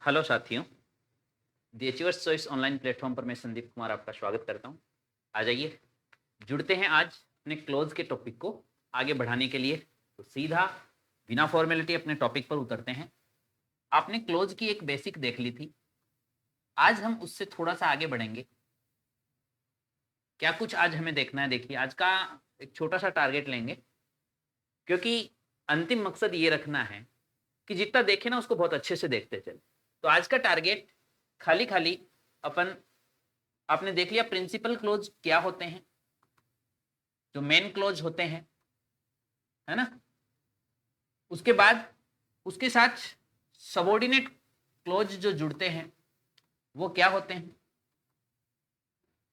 Hello साथियों, the achievers choice online platform पर मैं संदीप कुमार आपका स्वागत करता हूं। आ जाइए, जुड़ते हैं आज अपने क्लोज के टॉपिक को आगे बढ़ाने के लिए। तो सीधा बिना फॉर्मेलिटी अपने टॉपिक पर उतरते हैं। आपने क्लोज की एक बेसिक देख ली थी, आज हम उससे थोड़ा सा आगे बढ़ेंगे। क्या कुछ आज हमें देखना है? देखिए, आज का एक छोटा सा टारगेट लेंगे, क्योंकि अंतिम मकसद ये रखना है कि जितना देखे ना उसको बहुत अच्छे से देखते चले। तो आज का टारगेट खाली खाली अपन आपने देख लिया प्रिंसिपल क्लोज क्या होते हैं, जो मेन क्लोज होते हैं, है ना। उसके बाद उसके साथ सबऑर्डिनेट क्लोज जो जुड़ते हैं वो क्या होते हैं।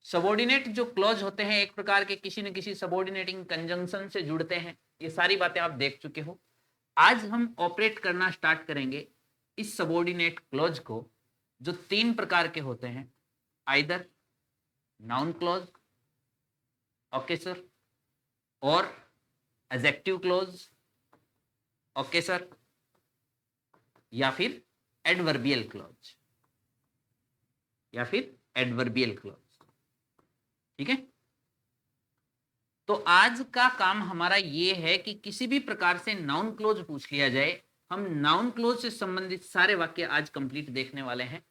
सबऑर्डिनेट जो क्लोज होते हैं एक प्रकार के किसी न किसी सबऑर्डिनेटिंग कंजंक्शन से जुड़ते हैं। ये सारी बातें आप देख चुके हो। आज हम ऑपरेट करना स्टार्ट करेंगे इस सबऑर्डिनेट क्लोज को, जो तीन प्रकार के होते हैं। Either noun close, okay sir, और एडजेक्टिव क्लोज, ओके सर, या फिर एडवर्बियल क्लोज, ठीक है। तो आज का काम हमारा ये है कि किसी भी प्रकार से नाउन क्लोज पूछ लिया जाए, हम नाउन क्लोज से संबंधित सारे वाक्य आज कंप्लीट देखने वाले हैं।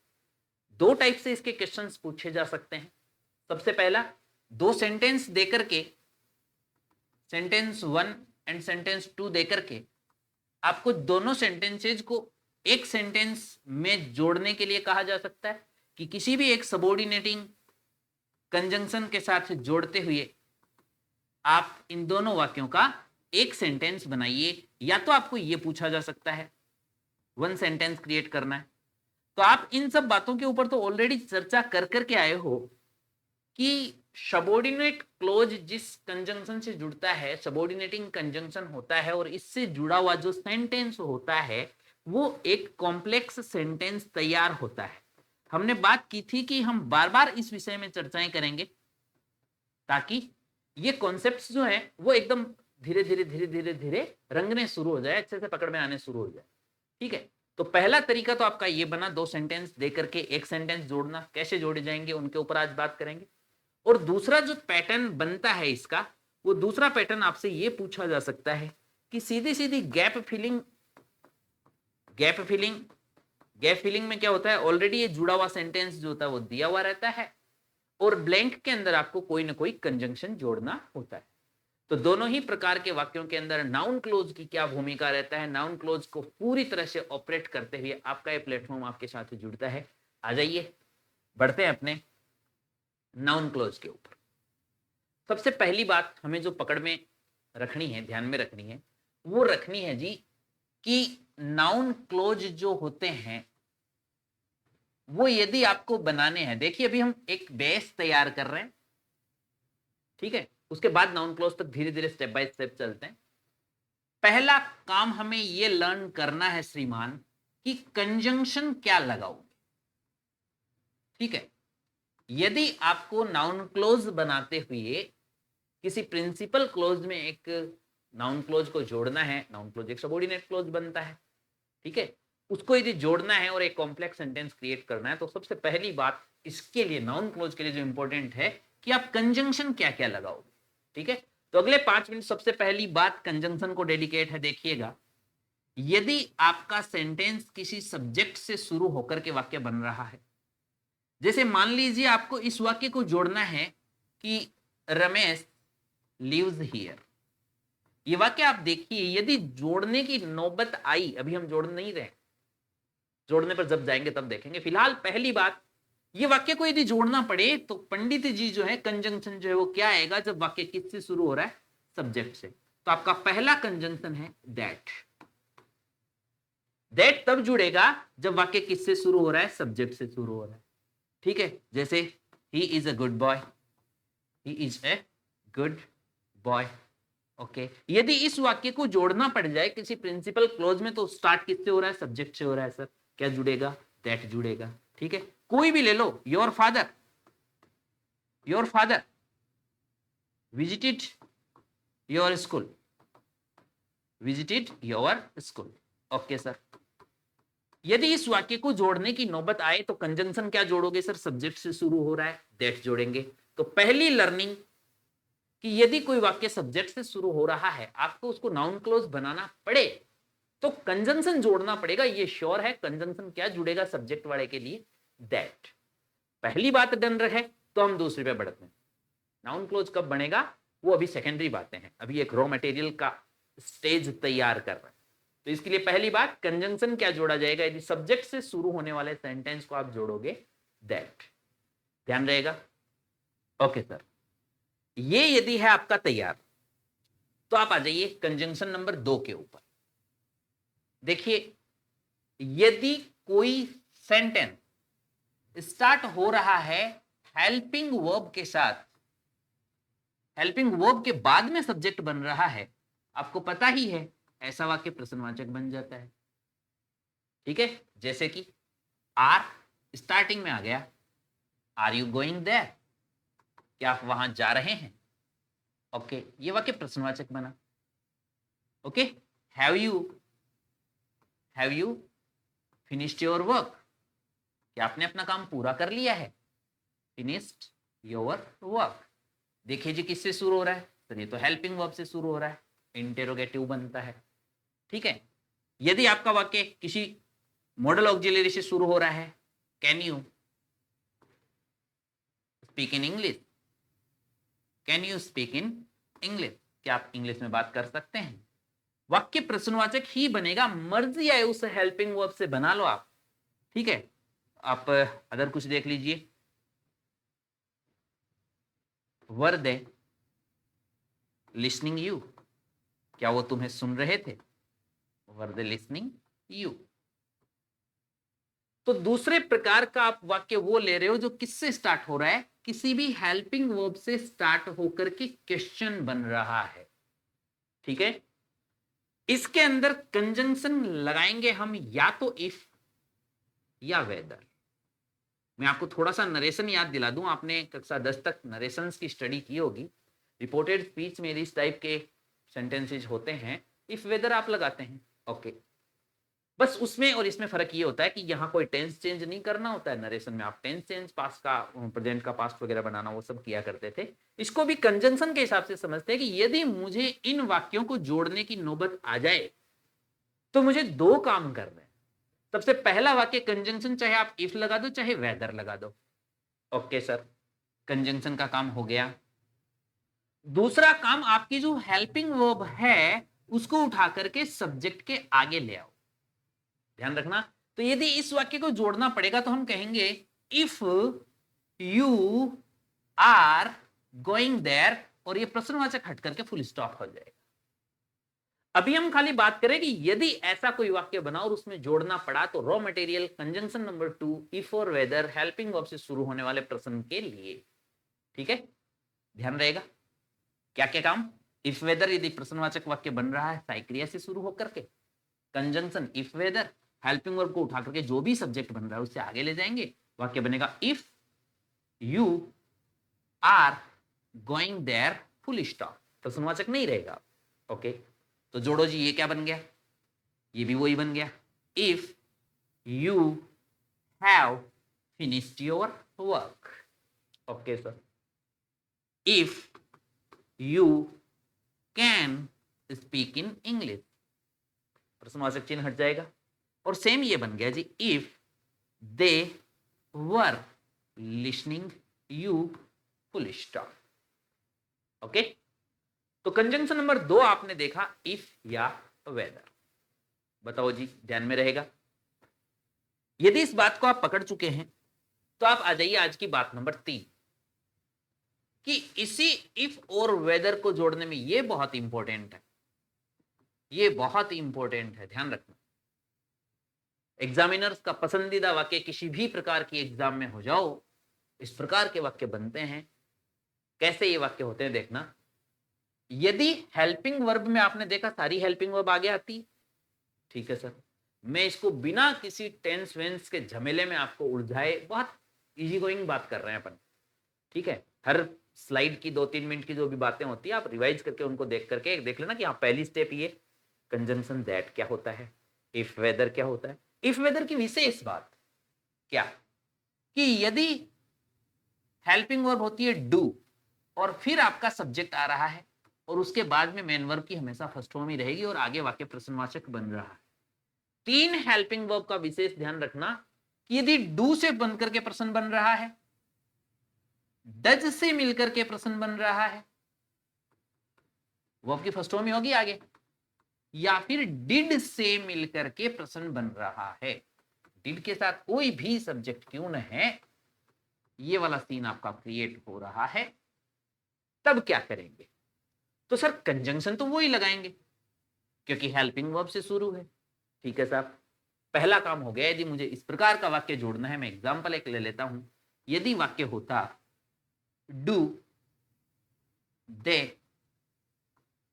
दो टाइप से इसके क्वेश्चंस पूछे जा सकते हैं। सबसे पहला, दो सेंटेंस देकर के, सेंटेंस 1 एंड सेंटेंस 2 देकर के आपको दोनों सेंटेंसेज को एक सेंटेंस में जोड़ने के लिए कहा जा सकता है कि किसी भी एक सबऑर्डिनेटिंग कंजंक्शन के साथ जोड़ते हुए आप इन दोनों वाक्यों का एक सेंटेंस बनाइए। या तो आपको यह पूछा जा सकता है वन सेंटेंस क्रिएट करना है। तो आप इन सब बातों के ऊपर तो ऑलरेडी चर्चा कर करके आए हो कि सबऑर्डिनेट क्लोज जिस कंजंक्शन से जुड़ता है, सबऑर्डिनेटिंग कंजंक्शन होता है, और इससे जुड़ा हुआ जो सेंटेंस होता है वो एक कॉम्प्लेक्स सेंटेंस तैयार होता है। हमने बात की थी कि हम बार बार इस विषय में चर्चाएं करेंगे ताकि ये कॉन्सेप्ट्स जो है वो एकदम धीरे धीरे धीरे धीरे धीरे रंगने शुरू हो जाए, अच्छे से पकड़ में आने शुरू हो जाए, ठीक है। तो पहला तरीका तो आपका ये बना, दो सेंटेंस देकर के एक सेंटेंस जोड़ना। कैसे जोड़े जाएंगे उनके ऊपर आज बात करेंगे। और दूसरा जो पैटर्न बनता है इसका, वो दूसरा पैटर्न आपसे ये पूछा जा सकता है कि सीधी सीधी गैप फिलिंग में क्या होता है, ऑलरेडी ये जुड़ा हुआ सेंटेंस जो होता है वो दिया हुआ रहता है और ब्लैंक के अंदर आपको कोई ना कोई कंजंक्शन जोड़ना होता है। तो दोनों ही प्रकार के वाक्यों के अंदर नाउन क्लोज की क्या भूमिका रहता है, नाउन क्लोज को पूरी तरह से ऑपरेट करते हुए आपका ये प्लेटफॉर्म आपके साथ जुड़ता है। आ जाइए, बढ़ते हैं अपने नाउन क्लोज के ऊपर। सबसे पहली बात हमें जो पकड़ में रखनी है, ध्यान में रखनी है, वो रखनी है जी कि नाउन क्लोज जो होते हैं वो यदि आपको बनाने हैं, देखिए अभी हम एक बेस तैयार कर रहे हैं, ठीक है। उसके बाद नाउन क्लोज तक धीरे धीरे स्टेप बाय स्टेप चलते हैं। पहला काम हमें यह लर्न करना है श्रीमान कि कंजंक्शन क्या लगाओगे, ठीक है। यदि आपको नाउन क्लोज बनाते हुए किसी प्रिंसिपल क्लोज में एक नाउन क्लोज को जोड़ना है, नाउन क्लोज एक सबऑर्डिनेट क्लोज बनता है, ठीक है, उसको यदि जोड़ना है और एक कॉम्प्लेक्स सेंटेंस क्रिएट करना है, तो सबसे पहली बात इसके लिए, नाउन क्लोज के लिए जो इंपॉर्टेंट है कि आप कंजंक्शन क्या क्या लगाओगे, ठीक है। तो अगले 5 मिनट सबसे पहली बात कंजंक्शन को डेडिकेट है। देखिएगा, यदि आपका सेंटेंस किसी सब्जेक्ट से शुरू होकर के वाक्य बन रहा है, जैसे मान लीजिए आपको इस वाक्य को जोड़ना है कि रमेश लिव्स हियर। ये वाक्य आप देखिए, यदि जोड़ने की नौबत आई, अभी हम जोड़ नहीं रहे, जोड़ने पर जब जाएंगे तब देखेंगे। फिलहाल पहली बात, ये वाक्य को यदि जोड़ना पड़े तो पंडित जी जो है कंजंक्शन जो है वो क्या आएगा, जब वाक्य किससे शुरू हो रहा है, सब्जेक्ट से। तो आपका पहला कंजंक्शन है दैट। दैट तब जुड़ेगा जब वाक्य किससे शुरू हो रहा है, सब्जेक्ट से शुरू हो रहा है, ठीक है। जैसे he is a good boy, he is a good boy, okay. यदि इस वाक्य को जोड़ना पड़ जाए किसी प्रिंसिपल क्लोज में, तो स्टार्ट किससे हो रहा है, सब्जेक्ट से हो रहा है सर, क्या जुड़ेगा, दैट जुड़ेगा, ठीक है। कोई भी ले लो, your father visited your school, okay sir. यदि इस वाक्य को जोड़ने की नौबत आए तो कंजंक्शन क्या जोड़ोगे सर? सब्जेक्ट से शुरू हो रहा है, दैट जोड़ेंगे। तो पहली लर्निंग कि यदि कोई वाक्य सब्जेक्ट से शुरू हो रहा है, आपको उसको नाउन क्लोज बनाना पड़े तो कंजंक्शन जोड़ना पड़ेगा, ये श्योर है। कंजंक्शन क्या जुड़ेगा सब्जेक्ट वाले के लिए? दैट। पहली बात डन रहे तो हम दूसरी पे बढ़ते हैं। नाउन क्लोज कब बनेगा वो अभी सेकेंडरी बातें हैं, अभी एक रॉ मटेरियल का स्टेज तैयार कर रहे हैं। तो इसके लिए पहली बात, कंजंक्शन क्या जोड़ा जाएगा? यदि सब्जेक्ट से शुरू होने वाले सेंटेंस को आप जोड़ोगे दैट। ध्यान रहेगा? ओके सर, ये यदि है आपका तैयार तो आप आ जाइए कंजंक्शन नंबर 2 के ऊपर। देखिए, यदि कोई सेंटेंस स्टार्ट हो रहा है हेल्पिंग वर्ब के साथ, हेल्पिंग वर्ब के बाद में सब्जेक्ट बन रहा है, आपको पता ही है ऐसा वाक्य प्रश्नवाचक बन जाता है। ठीक है, जैसे कि आर स्टार्टिंग में आ गया, आर यू गोइंग देयर? क्या आप वहां जा रहे हैं? ओके, ये वाक्य प्रश्नवाचक बना। Okay, have you finished your work? क्या आपने अपना काम पूरा कर लिया है? Finished your work. देखिए जी, किससे शुरू हो रहा है सर? ये तो हेल्पिंग वर्ब से शुरू हो रहा है, इंटेरोगेटिव बनता है। ठीक है, यदि आपका वाक्य किसी मॉडल ऑक्सिलरी से शुरू हो रहा है, can you speak in English? Can you speak in English? क्या आप इंग्लिश में बात कर सकते हैं? वाक्य प्रश्नवाचक ही बनेगा, मर्जी आए उस हेल्पिंग वर्ब से बना लो आप। ठीक है, आप अदर कुछ देख लीजिए, वर दे लिसनिंग यू? क्या वो तुम्हें सुन रहे थे? वर दे लिसनिंग यू? तो दूसरे प्रकार का आप वाक्य वो ले रहे हो जो किससे स्टार्ट हो रहा है? किसी भी हेल्पिंग वर्ब से स्टार्ट होकर के क्वेश्चन बन रहा है। ठीक है, इसके अंदर कंजंक्शन लगाएंगे हम या तो इफ या वेदर। मैं आपको थोड़ा सा नरेशन याद दिला दूं, आपने कक्षा 10 तक नरेशंस की स्टडी की होगी। रिपोर्टेड स्पीच में इस टाइप के सेंटेंसेज होते हैं, इफ वेदर आप लगाते हैं। ओके, बस उसमें और इसमें फर्क ये होता है कि यहाँ कोई टेंस चेंज नहीं करना होता है। नरेशन में आप टेंस चेंज, पास्ट का प्रेजेंट का पास्ट वगैरह बनाना, वो सब किया करते थे। इसको भी कंजंक्शन के हिसाब से समझते हैं कि यदि मुझे इन वाक्यों को जोड़ने की नौबत आ जाए तो मुझे दो काम करने हैं। सबसे पहला वाक्य कंजंक्शन, चाहे आप इफ लगा दो चाहे वेदर लगा दो। ओके सर, कंजंक्शन का काम हो गया। दूसरा काम, आपकी जो हेल्पिंग वर्ब है उसको उठा करके सब्जेक्ट के आगे ले आओ। ध्यान रखना, तो यदि इस वाक्य को जोड़ना पड़ेगा तो हम कहेंगे if you are going there, और ये प्रश्नवाचक हट करके फुल स्टॉप हो जाएगा। अभी हम खाली बात करें कि यदि ऐसा कोई वाक्य बना और उसमें जोड़ना पड़ा तो raw material conjunction number 2 if और वेदर हेल्पिंग वर्ब से शुरू होने वाले प्रश्न के लिए। ठीक है, ध्यान रहेगा क्या क्या काम? इफ वेदर यदि प्रश्नवाचक वाक्य बन रहा है साइक्रिया से शुरू होकर के, conjunction if whether, helping verb को उठा करके जो भी सब्जेक्ट बन रहा है उससे आगे ले जाएंगे, वाक्य बनेगा if you are going there full stop, प्रश्नवाचक नहीं रहेगा। ओके, तो जोड़ो जी, ये क्या बन गया? ये भी वही बन गया, if you have finished your work. Okay sir, if you can speak in English, प्रश्नवाचक चिन्ह हट जाएगा। और सेम ये बन गया जी, if they were listening you full stop. Okay, तो कंजंक्शन नंबर 2 आपने देखा, इफ या वेदर। बताओ जी, ध्यान में रहेगा? यदि इस बात को आप पकड़ चुके हैं तो आप आ जाइए आज की बात नंबर 3 कि इसी इफ और वेदर को जोड़ने में ये बहुत इंपॉर्टेंट है, ये बहुत इंपॉर्टेंट है, ध्यान रखना। एग्जामिनर्स का पसंदीदा वाक्य किसी भी प्रकार की एग्जाम में हो जाओ, इस प्रकार के वाक्य बनते हैं। कैसे ये वाक्य होते हैं देखना। यदि हेल्पिंग वर्ब में आपने देखा सारी हेल्पिंग वर्ब आगे आती, ठीक है सर, मैं इसको बिना किसी टेंस वेंस के झमेले में आपको उलझाए, बहुत इजी गोइंग बात कर रहे हैं अपन। ठीक है, हर स्लाइड की 2-3 मिनट की जो भी बातें होती है आप रिवाइज करके उनको देख करके देख लेना कि हाँ, पहली स्टेप ये कंजंक्शन दैट क्या होता है, इफ वेदर क्या होता है, इफ वेदर की विशेष बात क्या कि यदि हेल्पिंग वर्ब होती है डू और फिर आपका सब्जेक्ट आ रहा है और उसके बाद में मेन वर्ब की हमेशा फर्स्ट फॉर्म ही रहेगी और आगे वाक्य प्रश्नवाचक बन रहा है। 3 हेल्पिंग वर्ब का विशेष ध्यान रखना कि यदि डू से बनकर के प्रश्न बन रहा है, डज से मिलकर के प्रश्न बन रहा है, वर्ब की फर्स्ट फॉर्म ही होगी आगे, या फिर डिड से मिलकर के प्रश्न बन रहा है, डिड के साथ कोई भी सब्जेक्ट क्यों न है, ये वाला सीन आपका क्रिएट हो रहा है, तब क्या करेंगे? तो सर कंजंक्शन तो वो ही लगाएंगे क्योंकि हेल्पिंग वर्ब से शुरू है। ठीक है साहब, पहला काम हो गया। यदि मुझे इस प्रकार का वाक्य जोड़ना है, मैं एग्जांपल एक ले लेता हूं। यदि वाक्य होता डू दे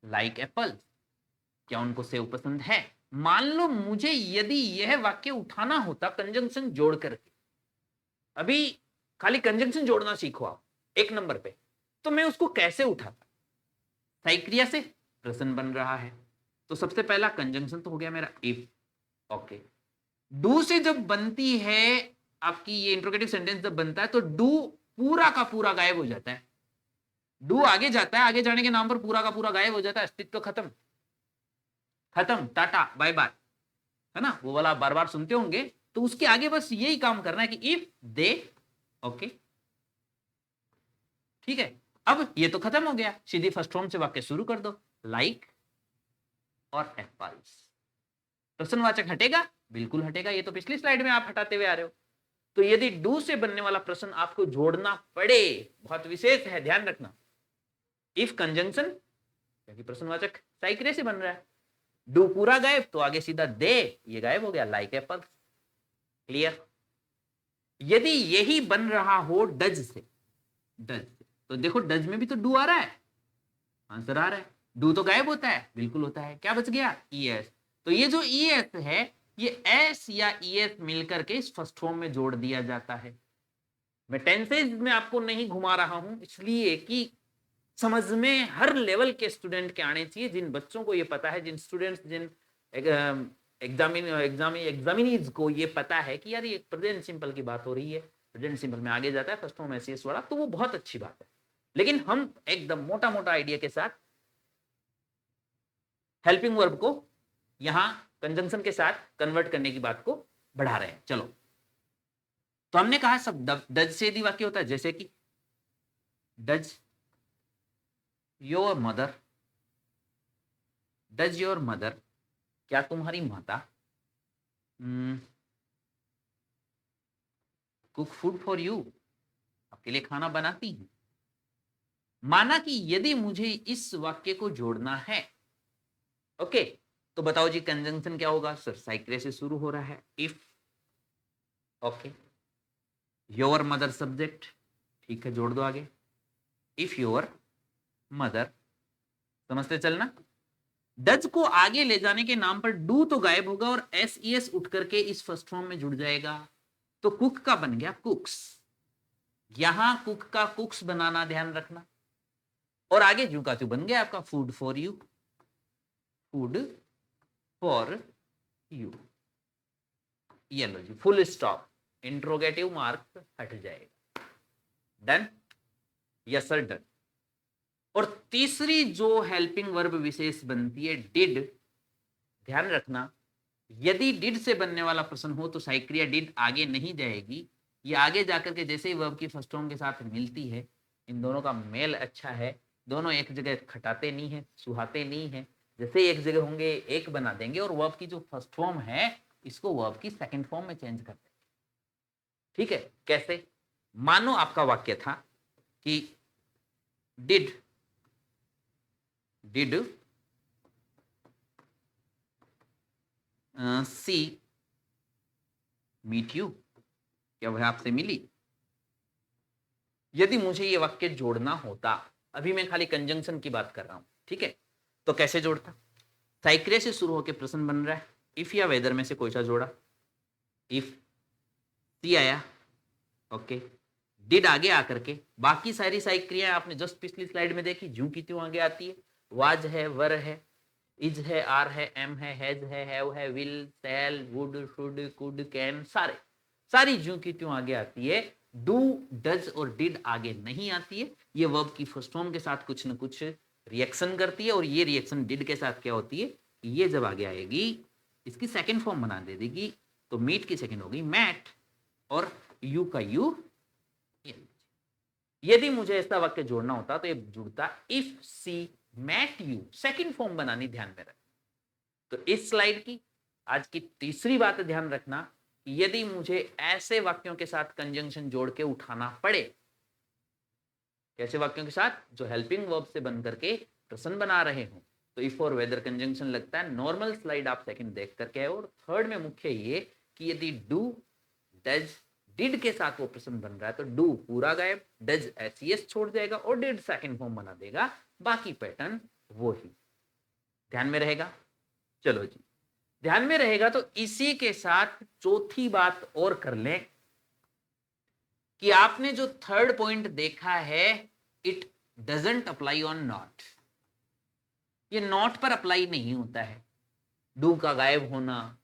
लाइक एप्पल, क्या उनको सेव पसंद है? मान लो मुझे यदि यह वाक्य उठाना होता कंजंक्शन जोड़ करके, अभी खाली कंजंक्शन जोड़ना सीखो आप एक नंबर पे, तो मैं उसको कैसे उठाता? सही क्रिया से प्रश्न बन रहा है, तो सबसे पहला कंजंक्शन तो हो गया मेरा इफ। ओके, डू से जब बनती है आपकी ये इंट्रोगेटिव सेंटेंस जब बनता है तो डू पूरा का पूरा गायब हो जाता है। डू आगे जाता है, आगे जाने के नाम पर पूरा का पूरा गायब हो जाता है, अस्तित्व खत्म, खत्म, टाटा बाय बाय, है ना, वो वाला बार बार सुनते होंगे। तो उसके आगे बस यही काम करना है कि इफ दे, ओके ठीक है। अब ये तो खत्म हो गया, सीधी फर्स्ट फॉर्म से वाक्य शुरू कर दो, लाइक और एप्पल्स। प्रश्नवाचक हटेगा? बिल्कुल हटेगा, ये तो पिछली स्लाइड में आप हटाते हुए आ रहे हो। तो यदि डू से बनने वाला प्रश्न आपको जोड़ना पड़े, बहुत विशेष है, ध्यान रखना, इफ कंजंक्शन, क्योंकि प्रश्नवाचक सही क्रिया से बन रहा है, डू पूरा गायब तो आगे सीधा दे, ये गायब हो गया, लाइक एप्पल। क्लियर? यदि यही बन रहा हो डज से, तो देखो डज में भी तो डू आ रहा है, आंसर आ रहा है। डू तो गायब होता है, बिल्कुल होता है, क्या बच गया? ईएस। तो ये जो ईएस है, ये एस या ईएस मिलकर के इस फर्स्ट फॉर्म में जोड़ दिया जाता है। मैं टेंसेज में आपको नहीं घुमा रहा हूं, इसलिए कि समझ में हर लेवल के स्टूडेंट के आने चाहिए। जिन बच्चों को ये पता है, जिन स्टूडेंट्स, जिन एग्जामिनीज को ये पता है कि यार ये प्रेजेंट सिंपल की बात हो रही है, प्रेजेंट सिंपल में आगे जाता है फर्स्ट फॉर्म एसईएस वाला, तो वो बहुत अच्छी बात है। लेकिन हम एकदम मोटा मोटा आइडिया के साथ हेल्पिंग वर्ब को यहां कंजंक्शन के साथ कन्वर्ट करने की बात को बढ़ा रहे हैं। चलो, तो हमने कहा सब डज से यदि वाक्य होता है, जैसे कि does your mother, does your mother, क्या तुम्हारी माता कुक फूड फॉर यू, आपके लिए खाना बनाती है? माना कि यदि मुझे इस वाक्य को जोड़ना है, ओके, तो बताओ जी कंजंक्शन क्या होगा? सर साइक्रे से शुरू हो रहा है, if, okay, your mother subject, ठीक है, जोड़ दो आगे, इफ योर मदर, समझते चलना। डज को आगे ले जाने के नाम पर डू तो गायब होगा और एस ई एस उठ करके इस फर्स्ट फॉर्म में जुड़ जाएगा, तो कुक का बन गया कुक्स। यहां कुक का कुक्स बनाना ध्यान रखना, और आगे जू का तू बन गया आपका food for you, food for you. ये लो जी, फुल स्टॉप, इंट्रोगेटिव मार्क हट जाएगा। डन? Yes sir, done. और तीसरी जो हेल्पिंग वर्ब विशेष बनती है डिड, ध्यान रखना, यदि डिड से बनने वाला प्रश्न हो तो सहायक क्रिया डिड आगे नहीं जाएगी, ये आगे जाकर के जैसे ही वर्ब की फर्स्ट फॉर्म के साथ मिलती है, इन दोनों का मेल अच्छा है, दोनों एक जगह खटाते नहीं है, सुहाते नहीं है, जैसे एक जगह होंगे एक बना देंगे और वर्ब की जो फर्स्ट फॉर्म है इसको वर्ब की सेकंड फॉर्म में चेंज कर देंगे। ठीक है? कैसे? मानो आपका वाक्य था कि डिड सी मीट यू, क्या वह आपसे मिली? यदि मुझे ये वाक्य जोड़ना होता, अभी मैं खाली कंजंक्शन की बात कर रहा हूं, ठीक है, तो कैसे जोड़ता? साइक्रे से शुरू होकर प्रश्न बन रहा है, इफ या वेदर में से कोई सा जोड़ा, इफ सी आया, ओके, डिड आगे आकर के बाकी सारी साइक्रियां आपने जस्ट पिछली स्लाइड में देखी, जू की त्यों आगे आती है, वाज है, वर है, इज है, आर है, एम है, हैव है, will, shall, would, should, could, can, सारी ज्यों की त्यों आगे आती है। डू, डज और डिड आगे नहीं आती है। ये वर्ब की फर्स्ट फॉर्म के साथ कुछ न कुछ रिएक्शन करती है, और ये रिएक्शन डिड के साथ क्या होती है, ये जब आगे आएगी इसकी सेकंड फॉर्म बना दे देगी। तो मीट की सेकंड होगी मैट, और यू का यू। यदि मुझे ऐसा वाक्य जोड़ना होता तो ये जुड़ता if she met you, second form बनानी ध्यान में रख। तो इस स्लाइड की आज की तीसरी बात ध्यान रखना कि यदि मुझे ऐसे वाक्यों के साथ कंजंक्शन जोड़ के उठाना पड़े, कैसे वाक्यों के साथ, जो हेल्पिंग वर्ब से बन करके प्रश्न बना रहे हो, तो इफ और वेदर कंजंक्शन लगता है। नॉर्मल स्लाइड आप सेकंड देख करके है। और थर्ड में मुख्य ये कि यदि डू, डज, डिड के साथ वो प्रश्न बन रहा है तो डू पूरा गायब, डज एस छोड़ जाएगा और डिड सेकंड फॉर्म बना देगा। बाकी पैटर्न वो ही ध्यान में रहेगा। चलो जी, ध्यान में रहेगा। तो इसी के साथ चौथी बात और कर लें कि आपने जो थर्ड पॉइंट देखा है, it doesn't apply on not. ये नॉट पर अप्लाई नहीं होता है। डू का गायब होना,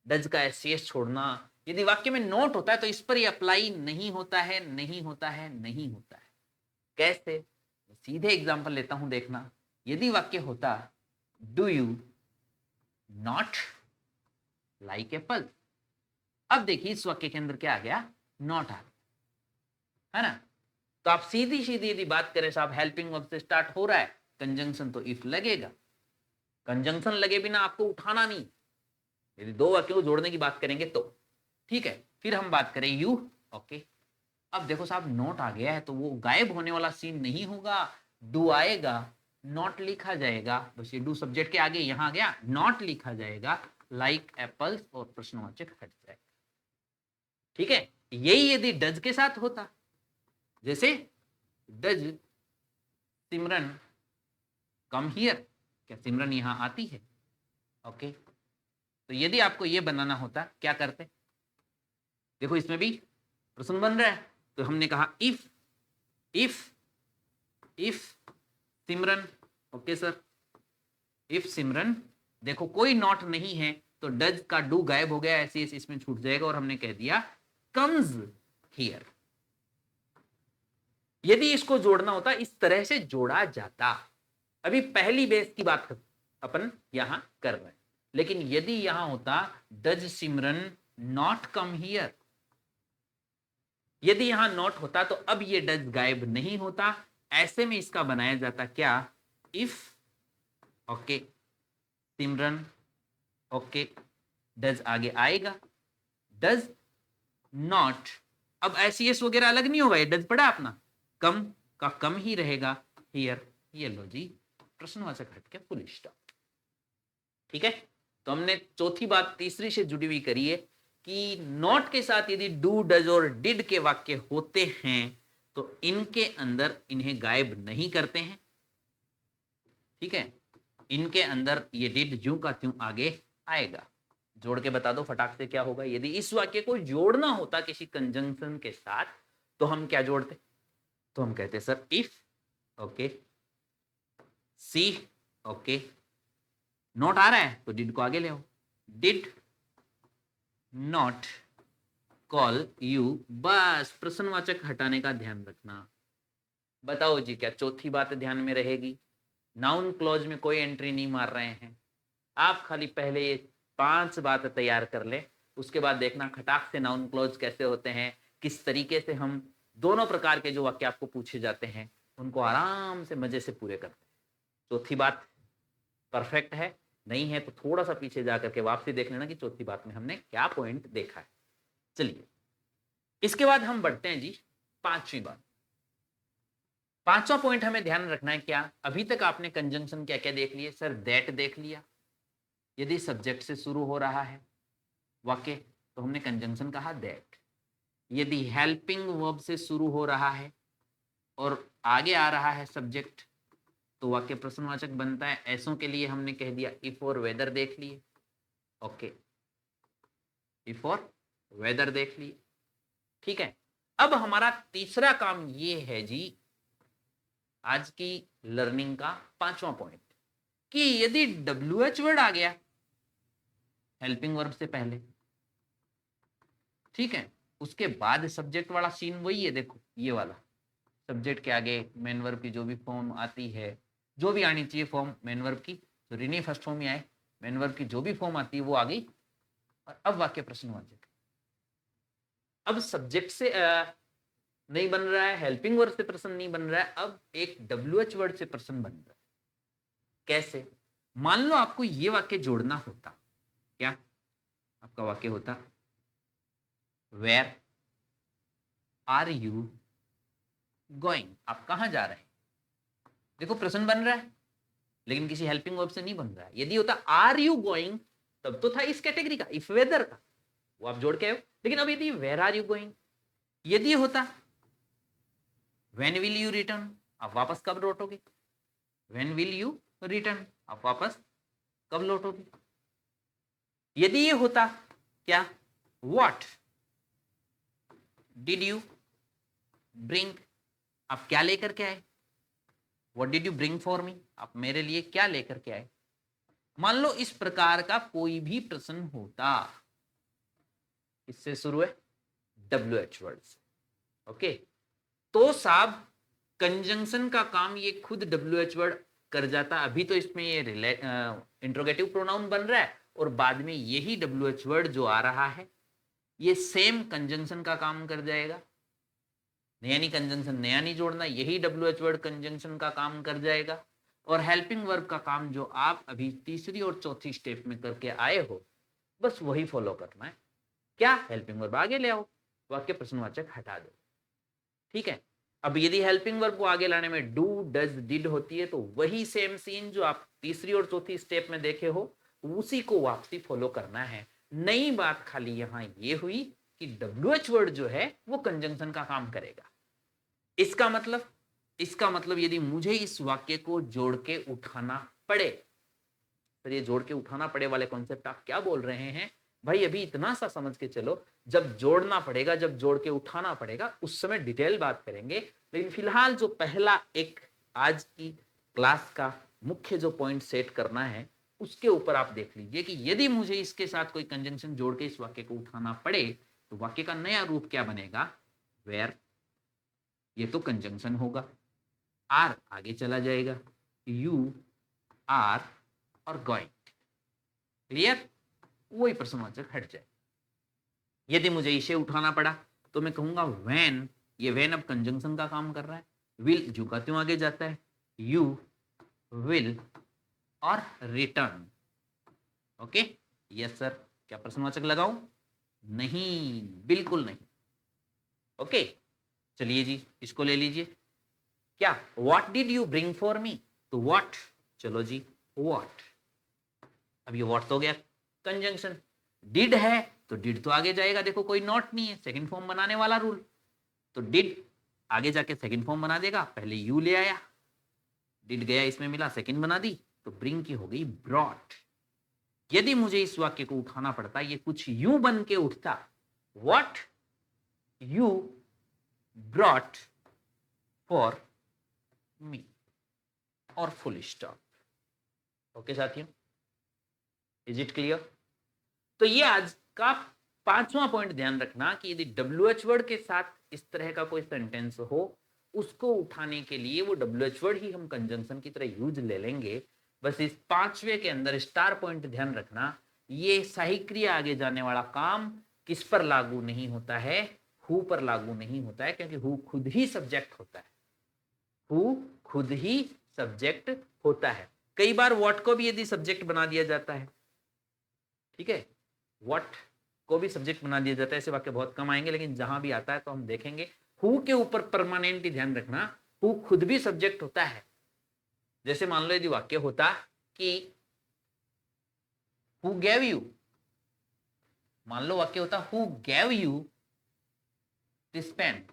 डज का एस छोड़ना, यदि वाक्य में नॉट होता है तो इस पर ये अप्लाई नहीं होता है, नहीं होता है, नहीं होता है। कैसे? सीधे एग्जांपल लेता हूं, देखना। यदि वाक्य होता do you not like Apple, अब देखिए इस वाक्य के अंदर क्या आ गया, नॉट आ गया, है ना। तो आप सीधी सीधी यदि बात करें साहब, हेल्पिंग वर्ब से स्टार्ट हो रहा है, कंजंक्शन तो इफ लगेगा। कंजंक्शन लगे बिना आपको उठाना नहीं, यदि दो वाक्यों को जोड़ने की बात करेंगे तो ठीक है। फिर हम बात करें यू, ओके। अब देखो साहब, नॉट आ गया है तो वो गायब होने वाला सीन नहीं होगा, डू आएगा, नॉट लिखा जाएगा। बस ये डू सब्जेक्ट के आगे यहां आ गया, नॉट लिखा जाएगा, लाइक एप्पल्स और प्रश्नवाचक हट जाएगा। ठीक है। यही यदि डज के साथ होता, जैसे डज सिमरन कम हियर, क्या सिमरन यहां आती है, ओके। तो यदि आपको यह बनाना होता, क्या करते, देखो इसमें भी प्रश्न बन रहा है, तो हमने कहा if Simran, okay sir, if Simran, देखो कोई नॉट नहीं है तो डज का डू गायब हो गया, ऐसे इसमें छूट जाएगा, और हमने कह दिया कम्स हियर। यदि इसको जोड़ना होता इस तरह से जोड़ा जाता। अभी पहली बेस की बात अपन यहां कर रहे हैं, लेकिन यदि यहां होता does Simran not come here, यदि यहां नॉट होता तो अब ये डज गायब नहीं होता। ऐसे में इसका बनाया जाता क्या, if, okay, Simran, okay, does आगे आएगा, डज नॉट, अब एस वगैरह अलग नहीं होगा, ये डज पड़ा अपना, कम का कम ही रहेगा, हियर, ये लो जी, प्रश्नवाचक हट के फुल स्टॉप। ठीक है। तो हमने चौथी बात तीसरी से जुड़ी हुई करी है कि नॉट के साथ यदि डू, डज और डिड के वाक्य होते हैं तो इनके अंदर इन्हें गायब नहीं करते हैं। ठीक है। इनके अंदर ये डिड ज्यों का त्यों आगे आएगा। जोड़ के बता दो फटाक से क्या होगा। यदि इस वाक्य को जोड़ना होता किसी कंजंक्शन के साथ तो हम क्या जोड़ते, तो हम कहते sir if, okay, see, okay, not आ रहा है तो डिड को आगे ले आओ, डिड नॉट कॉल यू, बस प्रश्नवाचक हटाने का ध्यान रखना। बताओ जी, क्या चौथी बात ध्यान में रहेगी? नाउन क्लॉज में कोई एंट्री नहीं मार रहे हैं आप, खाली पहले ये 5 बात तैयार कर ले, उसके बाद देखना खटाक से नाउन क्लॉज कैसे होते हैं, किस तरीके से हम दोनों प्रकार के जो वाक्य आपको पूछे जाते हैं उनको आराम से मजे से पूरे करते हैं। चौथी बात परफेक्ट है, नहीं है तो थोड़ा सा पीछे जाकर के वापसी देख लेना कि चौथी बात में हमने क्या पॉइंट देखा है। चलिए, इसके बाद हम बढ़ते हैं जी पांचवी बात। पांचवा पॉइंट हमें ध्यान रखना है क्या, अभी तक आपने कंजंक्शन क्या क्या देख लिए सर, दैट देख लिया, यदि सब्जेक्ट से शुरू हो रहा है वाक्य तो हमने कंजंक्शन कहा दैट। यदि हेल्पिंग वर्ब से शुरू हो रहा है और आगे आ रहा है सब्जेक्ट तो वाक्य प्रश्नवाचक बनता है। ऐसों के लिए हमने कह दिया इफ और वेदर देख लिए, ओके, इफ और वेदर देख लिए। ठीक है। अब हमारा तीसरा काम ये है जी, आज की लर्निंग का पांचवा पॉइंट, कि यदि WH वर्ड आ गया हेल्पिंग वर्ब से पहले, ठीक है, उसके बाद सब्जेक्ट वाला सीन वही है, देखो ये वाला, सब्जेक्ट के आगे मेन वर्ब की जो भी फॉर्म आती है, जो भी आनी चाहिए फॉर्म मेन वर्ब की, तो रिनी फर्स्ट फॉर्म में आए, मेन वर्ब की जो भी फॉर्म आती है वो आ गई, और अब वाक्य प्रश्नवाचक। अब सब्जेक्ट से नहीं बन रहा है, हेल्पिंग वर्ब से प्रश्न नहीं बन रहा है, अब एक WH वर्ड से प्रश्न बन रहा है। कैसे? मान लो आपको ये वाक्य जोड़ना होता, क्या आपका वाक्य होता, वेयर आर यू गोइंग, आप कहां जा रहे हैं। देखो प्रश्न बन रहा है लेकिन किसी हेल्पिंग वर्ब से नहीं बन रहा है। यदि होता आर यू गोइंग, तब तो था इस कैटेगरी का, इफ वेदर का, वो आप जोड़ के आए हो। लेकिन अब यदि वेयर आर यू गोइंग, यदि होता व्हेन विल यू रिटर्न, आप वापस कब लौटोगे, व्हेन विल यू रिटर्न, आप वापस कब लौटोगे। यदि ये होता क्या, व्हाट डिड यू ब्रिंग, आप क्या लेकर के आए, what did you bring for me, आप मेरे लिए क्या लेकर के आए। मान लो इस प्रकार का कोई भी प्रश्न होता, इससे शुरू है WH वर्ड से, ओके, तो साहब कंजंक्शन का काम ये खुद WH वर्ड कर जाता। अभी तो इसमें ये इंट्रोगेटिव प्रोनाउन बन रहा है, और बाद में यही WH वर्ड जो आ रहा है ये सेम कंजंक्शन का काम कर जाएगा। नया नहीं कंजंक्शन, नया नहीं जोड़ना, यही WH वर्ड कंजंक्शन का काम कर जाएगा। और हेल्पिंग वर्ब का काम जो आप अभी तीसरी और चौथी स्टेप में करके आए हो, बस वही फॉलो करना है। क्या, हेल्पिंग वर्ब आगे ले आओ, वाक्य प्रश्नवाचक हटा दो, ठीक है। अब यदि हेल्पिंग वर्ब को आगे लाने में डू डज डिड होती है, तो वही सेम सीन जो आप तीसरी और चौथी स्टेप में देखे हो, उसी को वापसी फॉलो करना है। नई बात खाली यहां ये हुई कि WH वर्ड जो है वो कंजंक्शन का काम करेगा। इसका मतलब यदि मुझे इस वाक्य को जोड़ के उठाना पड़े, तो ये जोड़ के उठाना पड़े वाले कॉन्सेप्ट आप क्या बोल रहे हैं भाई, अभी इतना सा समझ के चलो, जब जोड़ना पड़ेगा, जब जोड़ के उठाना पड़ेगा, उस समय डिटेल बात करेंगे। लेकिन फिलहाल जो पहला एक आज की क्लास का मुख्य जो पॉइंट सेट करना है, उसके ऊपर आप देख लीजिए कि यदि मुझे इसके साथ कोई कंजंक्शन जोड़ के इस वाक्य को उठाना पड़े, तो वाक्य का नया रूप क्या बनेगा, वेयर, ये तो कंजंक्शन होगा, आर आगे चला जाएगा, यू आर और गोइंग, क्लियर, वही प्रश्नवाचक हट जाए। यदि मुझे इसे उठाना पड़ा तो मैं कहूंगा व्हेन, ये व्हेन अब कंजंक्शन का काम कर रहा है, विल जो का त्यों आगे जाता है, यू विल और रिटर्न, ओके, यस सर, क्या प्रश्नवाचक लगाऊं, नहीं, बिल्कुल नहीं, ओके। चलिए जी, इसको ले लीजिए, क्या, what did you bring for me, तो व्हाट, चलो जी व्हाट, अब ये व्हाट तो हो गया कंजंक्शन, डिड है तो डिड तो आगे जाएगा, देखो कोई नॉट नहीं है, सेकंड फॉर्म बनाने वाला रूल, तो डिड आगे जाके सेकंड फॉर्म बना देगा, पहले यू ले आया, डिड गया इसमें मिला, सेकंड बना दी, तो ब्रिंग की हो गई ब्रॉट। यदि मुझे इस वाक्य को उठाना पड़ता, ये कुछ यूं बन के उठता, what you brought for me, और फुल स्टॉप, ओके साथियों, इज इट क्लियर। तो ये आज का पांचवा पॉइंट ध्यान रखना कि यदि WH वर्ड के साथ इस तरह का कोई सेंटेंस हो, उसको उठाने के लिए वो WH वर्ड ही हम कंजंक्शन की तरह यूज ले लेंगे। बस इस पांचवे के अंदर स्टार पॉइंट ध्यान रखना, ये सही क्रिया आगे जाने वाला काम किस पर लागू नहीं होता है, हु पर लागू नहीं होता है, क्योंकि हु खुद ही सब्जेक्ट होता है, हु खुद ही सब्जेक्ट होता है। कई बार व्हाट को भी यदि सब्जेक्ट बना दिया जाता है, ठीक है, व्हाट को भी सब्जेक्ट बना दिया जाता है, ऐसे वाक्य बहुत कम आएंगे, लेकिन जहां भी आता है तो हम देखेंगे। हु के ऊपर परमानेंट ही ध्यान रखना, हु खुद भी सब्जेक्ट होता है। जैसे मान लो यदि वाक्य होता कि हु गेव यू, मान लो वाक्य होता who gave you this pen,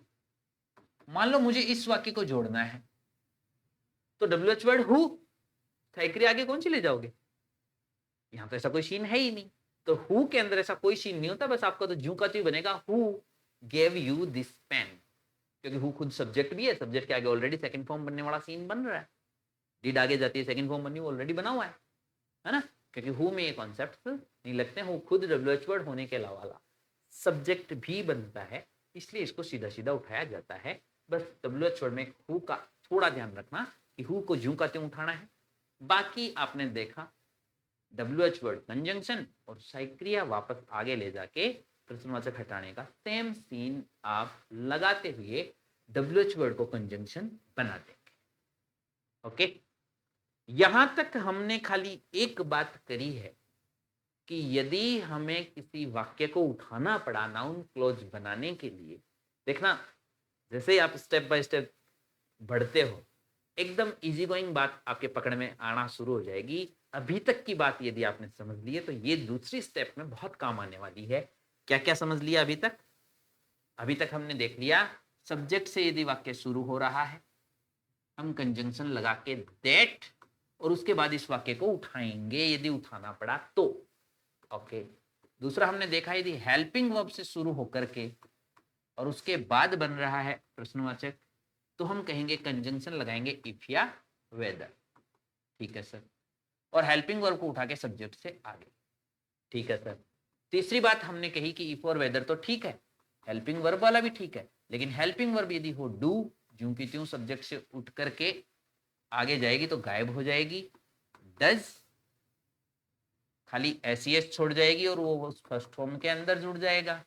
मान लो मुझे इस वाक्य को जोड़ना है, तो WH वर्ड हु, क्रिया आगे कौन सी ले जाओगे, यहां तो ऐसा कोई सीन है ही नहीं, तो हु के अंदर ऐसा कोई सीन नहीं होता, बस आपका तो जू का त्यों बनेगा, who gave you this pen, क्योंकि हु खुद सब्जेक्ट भी है, सब्जेक्ट के आगे ऑलरेडी सेकंड फॉर्म बनने वाला सीन बन रहा है। डिड आगे जाती है, सेकंड फॉर्म बनी, ऑलरेडी बना हुआ है ना, क्योंकि हु में ये कॉन्सेप्ट नहीं लगते हैं। हु खुद WH वर्ड होने के अलावा सब्जेक्ट भी बनता है, इसलिए इसको सीधा सीधा उठाया जाता है। बस WH वर्ड में हु का थोड़ा ध्यान रखना कि हु को ज्यों का त्यों उठाना है। बाकी आपने देखा WH वर्ड कंजंक्शन और साइक्रिया वापस आगे ले जाके प्रश्नवाचक हटाने का सेम सीन आप लगाते हुए WH वर्ड को कंजंक्शन बना देंगे। ओके, यहां तक हमने खाली एक बात करी है कि यदि हमें किसी वाक्य को उठाना पड़ा नाउन क्लोज बनाने के लिए, देखना जैसे ही आप स्टेप बाय स्टेप बढ़ते हो एकदम इजी गोइंग बात आपके पकड़ में आना शुरू हो जाएगी। अभी तक की बात यदि आपने समझ ली है तो ये दूसरी स्टेप में बहुत काम आने वाली है। क्या क्या समझ लिया अभी तक? अभी तक हमने देख लिया सब्जेक्ट से यदि वाक्य शुरू हो रहा है हम कंजंक्शन लगा के दैट और उसके बाद इस वाक्य को उठाएंगे यदि उठाना पड़ा तो। ओके, दूसरा हमने देखा यदि हेल्पिंग वर्ब से शुरू होकर के और उसके बाद बन रहा है प्रश्नवाचक तो हम कहेंगे कंजंक्शन लगाएंगे इफ या वेदर। ठीक है सर, और हेल्पिंग वर्ब को उठा के सब्जेक्ट से आगे। ठीक है सर, तीसरी बात हमने कही कि इफ और वेदर तो ठीक है, हेल्पिंग वर्ब वाला भी ठीक है, लेकिन हेल्पिंग वर्ब यदि हो डू ज्यों की त्यों सब्जेक्ट से उठ करके आगे जाएगी तो गायब हो जाएगी। डज खाली एस छोड़ जाएगी और वो फर्स्ट फॉर्म के अंदर जुड़ जाएगा,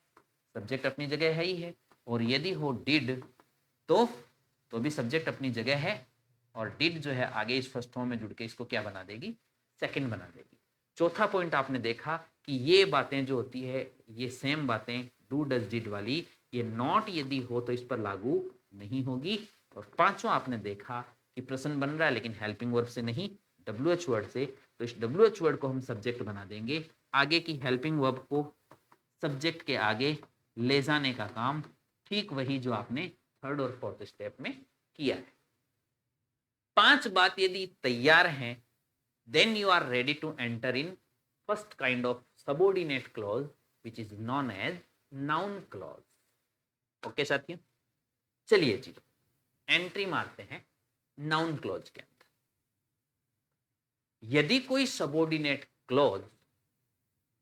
सब्जेक्ट अपनी जगह है ही है। और यदि हो डिड तो भी सब्जेक्ट अपनी जगह है और डिड जो है आगे इस फर्स्ट फॉर्म में जुड़ के इसको क्या बना देगी, सेकंड बना देगी। चौथा पॉइंट आपने देखा कि ये बातें जो होती है ये सेम बातें डू डज डिड वाली ये नॉट यदि हो तो इस पर लागू नहीं होगी। और पांचवा आपने देखा कि प्रश्न बन रहा है लेकिन हेल्पिंग वर्ब से नहीं WH वर्ड से, तो इस WH वर्ड को हम सब्जेक्ट बना देंगे, आगे की हेल्पिंग वर्ब को सब्जेक्ट के आगे ले जाने का काम ठीक वही जो आपने थर्ड और फोर्थ स्टेप में किया है। 5 बात यदि तैयार हैं then you are ready to enter in first kind of subordinate clause which is known as noun clause. Okay साथियों, चलिए जी एंट्री मारते हैं नाउन क्लॉज के अंदर। यदि कोई सबॉर्डिनेट क्लॉज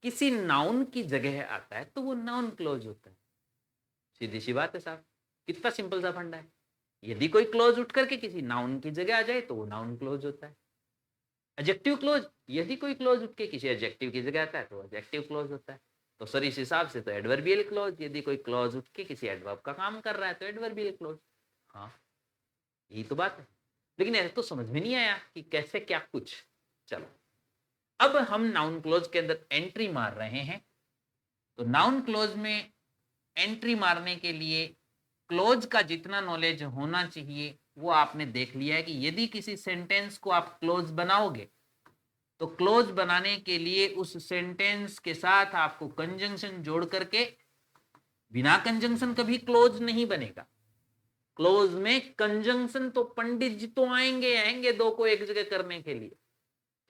किसी नाउन की जगह आता है तो वो नाउन क्लॉज होता है। सीधी सी बात है साहब, कितना सिंपल सा फंडा है। यदि कोई क्लॉज उठ करके किसी नाउन की जगह आ जाए तो वो नाउन क्लॉज होता है। एडजेक्टिव क्लॉज, यदि कोई क्लॉज उठ के किसी एडजेक्टिव की जगह आता है तो एडजेक्टिव क्लॉज होता है। तो सर इस हिसाब से तो एडवर्बियल क्लॉज, यदि कोई क्लॉज उठ के किसी एडवर्ब का काम कर रहा है तो एडवर्बियल क्लॉज। हाँ यही तो बात है, लेकिन ऐसे तो समझ में नहीं आया कि कैसे क्या कुछ। चलो अब हम नाउन क्लॉज के अंदर एंट्री मार रहे हैं। तो नाउन क्लॉज में एंट्री मारने के लिए क्लॉज का जितना नॉलेज होना चाहिए वो आपने देख लिया है कि यदि किसी सेंटेंस को आप क्लॉज बनाओगे तो क्लॉज बनाने के लिए उस सेंटेंस के साथ आपको कंजंक्शन जोड़ करके, बिना कंजंक्शन कभी क्लॉज नहीं बनेगा। क्लॉज में कंजंक्शन तो पंडित जी तो आएंगे दो को एक जगह करने के लिए,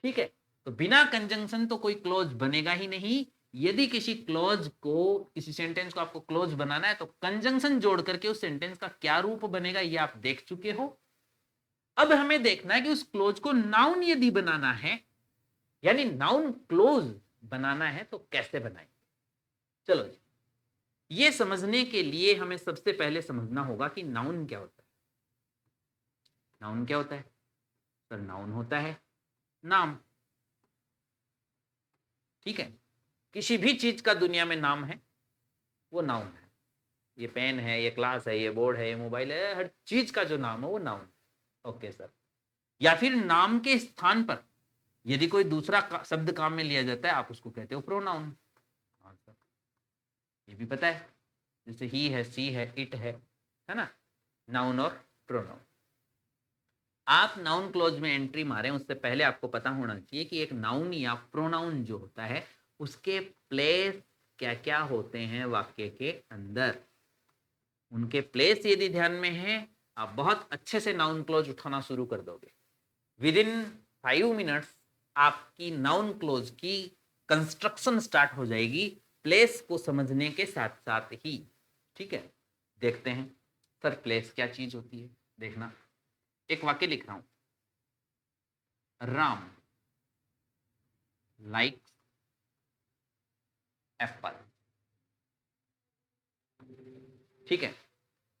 ठीक है। तो बिना कंजंक्शन तो कोई क्लॉज बनेगा ही नहीं। यदि किसी क्लॉज को, किसी सेंटेंस को आपको क्लॉज बनाना है तो कंजंक्शन जोड़ करके उस सेंटेंस का क्या रूप बनेगा ये आप देख चुके हो। अब हमें देखना है कि उस क्लॉज को नाउन यदि बनाना है, यानी नाउन क्लोज बनाना है तो कैसे बनाएंगे। चलो जी, ये समझने के लिए हमें सबसे पहले समझना होगा कि नाउन क्या होता है। नाउन क्या होता है सर? नाउन होता है नाम, ठीक है। किसी भी चीज का दुनिया में नाम है वो नाउन है। ये पेन है, ये क्लास है, ये बोर्ड है, ये मोबाइल है, हर चीज का जो नाम है वो नाउन। ओके सर, या फिर नाम के स्थान पर यदि कोई दूसरा शब्द काम में लिया जाता है आप उसको कहते हो प्रोनाउन। हाँ सर, ये भी पता है, जैसे ही है, सी है, इट है ना, नाउन और प्रोनाउन। आप नाउन क्लॉज में एंट्री मारें उससे पहले आपको पता होना चाहिए कि एक नाउन या प्रोनाउन जो होता है उसके प्लेस क्या क्या होते हैं वाक्य के अंदर। उनके प्लेस यदि ध्यान में है आप बहुत अच्छे से नाउन क्लॉज उठाना शुरू कर दोगे। विद इन 5 मिनट्स आपकी नाउन क्लॉज की कंस्ट्रक्शन स्टार्ट हो जाएगी प्लेस को समझने के साथ साथ ही, ठीक है। देखते हैं सर प्लेस क्या चीज होती है। देखना, एक वाक्य लिख रहा हूं, राम लाइक एप्पल। ठीक है,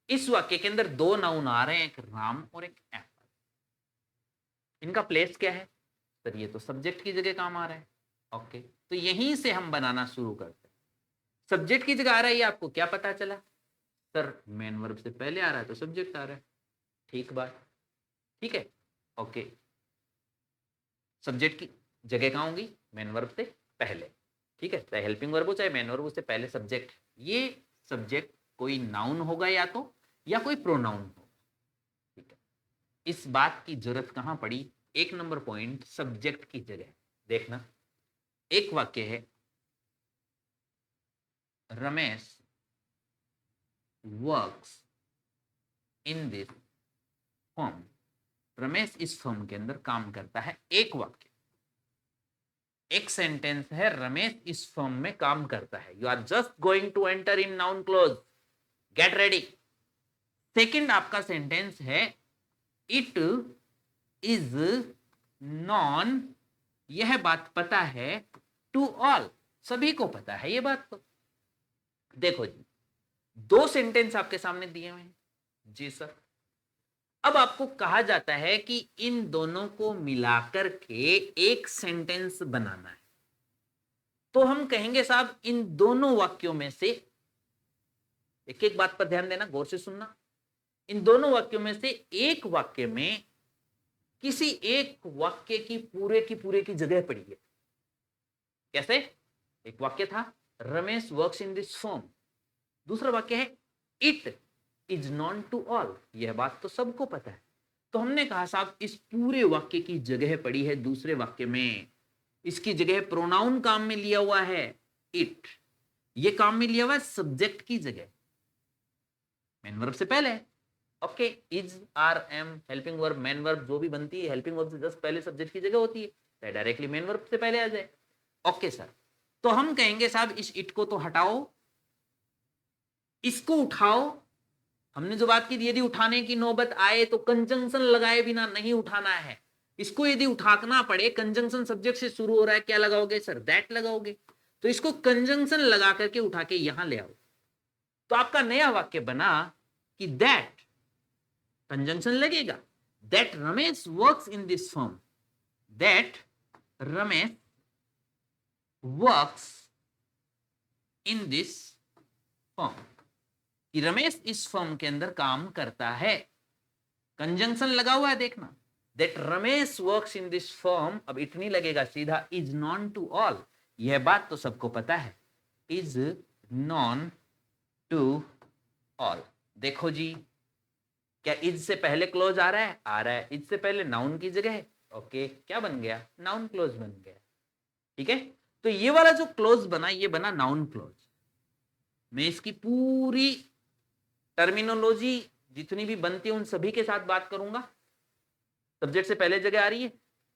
इस वाक्य के अंदर दो नाउन आ रहे हैं, एक राम और एक एप्पल। इनका प्लेस क्या है सर? ये तो सब्जेक्ट की जगह काम आ रहा है। ओके, तो यहीं से हम बनाना शुरू करते हैं। सब्जेक्ट की जगह आ रहा है, ये आपको क्या पता चला सर? मेन वर्ब से पहले आ रहा है तो सब्जेक्ट आ रहा है। ठीक बात, ठीक है। ओके, सब्जेक्ट की जगह कहां होगी? मेन वर्ब से पहले। ठीक है, चाहे हेल्पिंग वर्ब हो चाहे मेन वर्ब से पहले सब्जेक्ट। ये सब्जेक्ट कोई नाउन होगा या कोई प्रोनाउन होगा। ठीक है, इस बात की जरूरत कहां पड़ी? एक नंबर पॉइंट, सब्जेक्ट की जगह। देखना, एक वाक्य है, Ramesh works in this firm. Ramesh इस फर्म के अंदर काम करता है। एक वाक्य, एक सेंटेंस है, रमेश इस फर्म में काम करता है। You are just going to enter in noun clause, get ready. Second आपका सेंटेंस है, इट इज नॉन, यह बात पता है, टू ऑल, सभी को पता है ये बात। तो देखो जी, दो सेंटेंस आपके सामने दिए हुए हैं। जी सर, अब आपको कहा जाता है कि इन दोनों को मिलाकर के एक सेंटेंस बनाना है। तो हम कहेंगे साहब, इन दोनों वाक्यों में से, एक एक बात पर ध्यान देना, गौर से सुनना, इन दोनों वाक्यों में से एक वाक्य में किसी एक वाक्य की पूरे की जगह पड़ी है। कैसे? एक वाक्य था, Ramesh works in this firm. दूसरा वाक्य है, it is known to all, यह बात तो सबको पता है। तो हमने कहा साहब, इस पूरे वाक्य की जगह पड़ी है दूसरे वाक्य में। इसकी जगह प्रोनाउन काम में लिया हुआ है, इट। ये काम में लिया हुआ है सब्जेक्ट की जगह, मेन वर्ब से पहले। Okay, is, are, am, helping verb, main verb जो भी बनती है, हेल्पिंग वर्ब से जस्ट पहले सब्जेक्ट की जगह होती है, चाहे डायरेक्टली मेन वर्ब से पहले आ जाए। ओके सर, तो हम कहेंगे साहब, इस इट को तो हटाओ, इसको उठाओ। हमने जो बात की थी, यदि उठाने की नौबत आए तो कंजंक्शन लगाए बिना नहीं उठाना है। इसको यदि उठाना पड़े, कंजंक्शन सब्जेक्ट से शुरू हो रहा है, क्या लगाओगे सर? दैट लगाओगे। तो इसको कंजंक्शन लगा करके उठा के यहां ले आओ, तो आपका नया वाक्य बना कि दैट, कंजंक्शन लगेगा, that Ramesh works in this firm, that Ramesh works in this firm, कि रमेश इस फर्म के अंदर काम करता है। कंजंक्शन लगा हुआ है, देखना, that Ramesh works in this firm. अब इतनी लगेगा सीधा, इज नॉन टू ऑल, यह बात तो सबको पता है, इज नॉन टू ऑल। देखो जी, क्या इज से पहले क्लोज आ रहा है? आ रहा है। इज से पहले नाउन की जगह है। ओके, क्या बन गया? नाउन क्लोज बन गया। ठीक है, तो ये वाला जो क्लोज बना, ये बना नाउन क्लोज। मैं इसकी पूरी टर्मिनोलॉजी जितनी भी बनती है उन सभी के साथ बात करूंगा। सब्जेक्ट से पहले जगह आ रही है,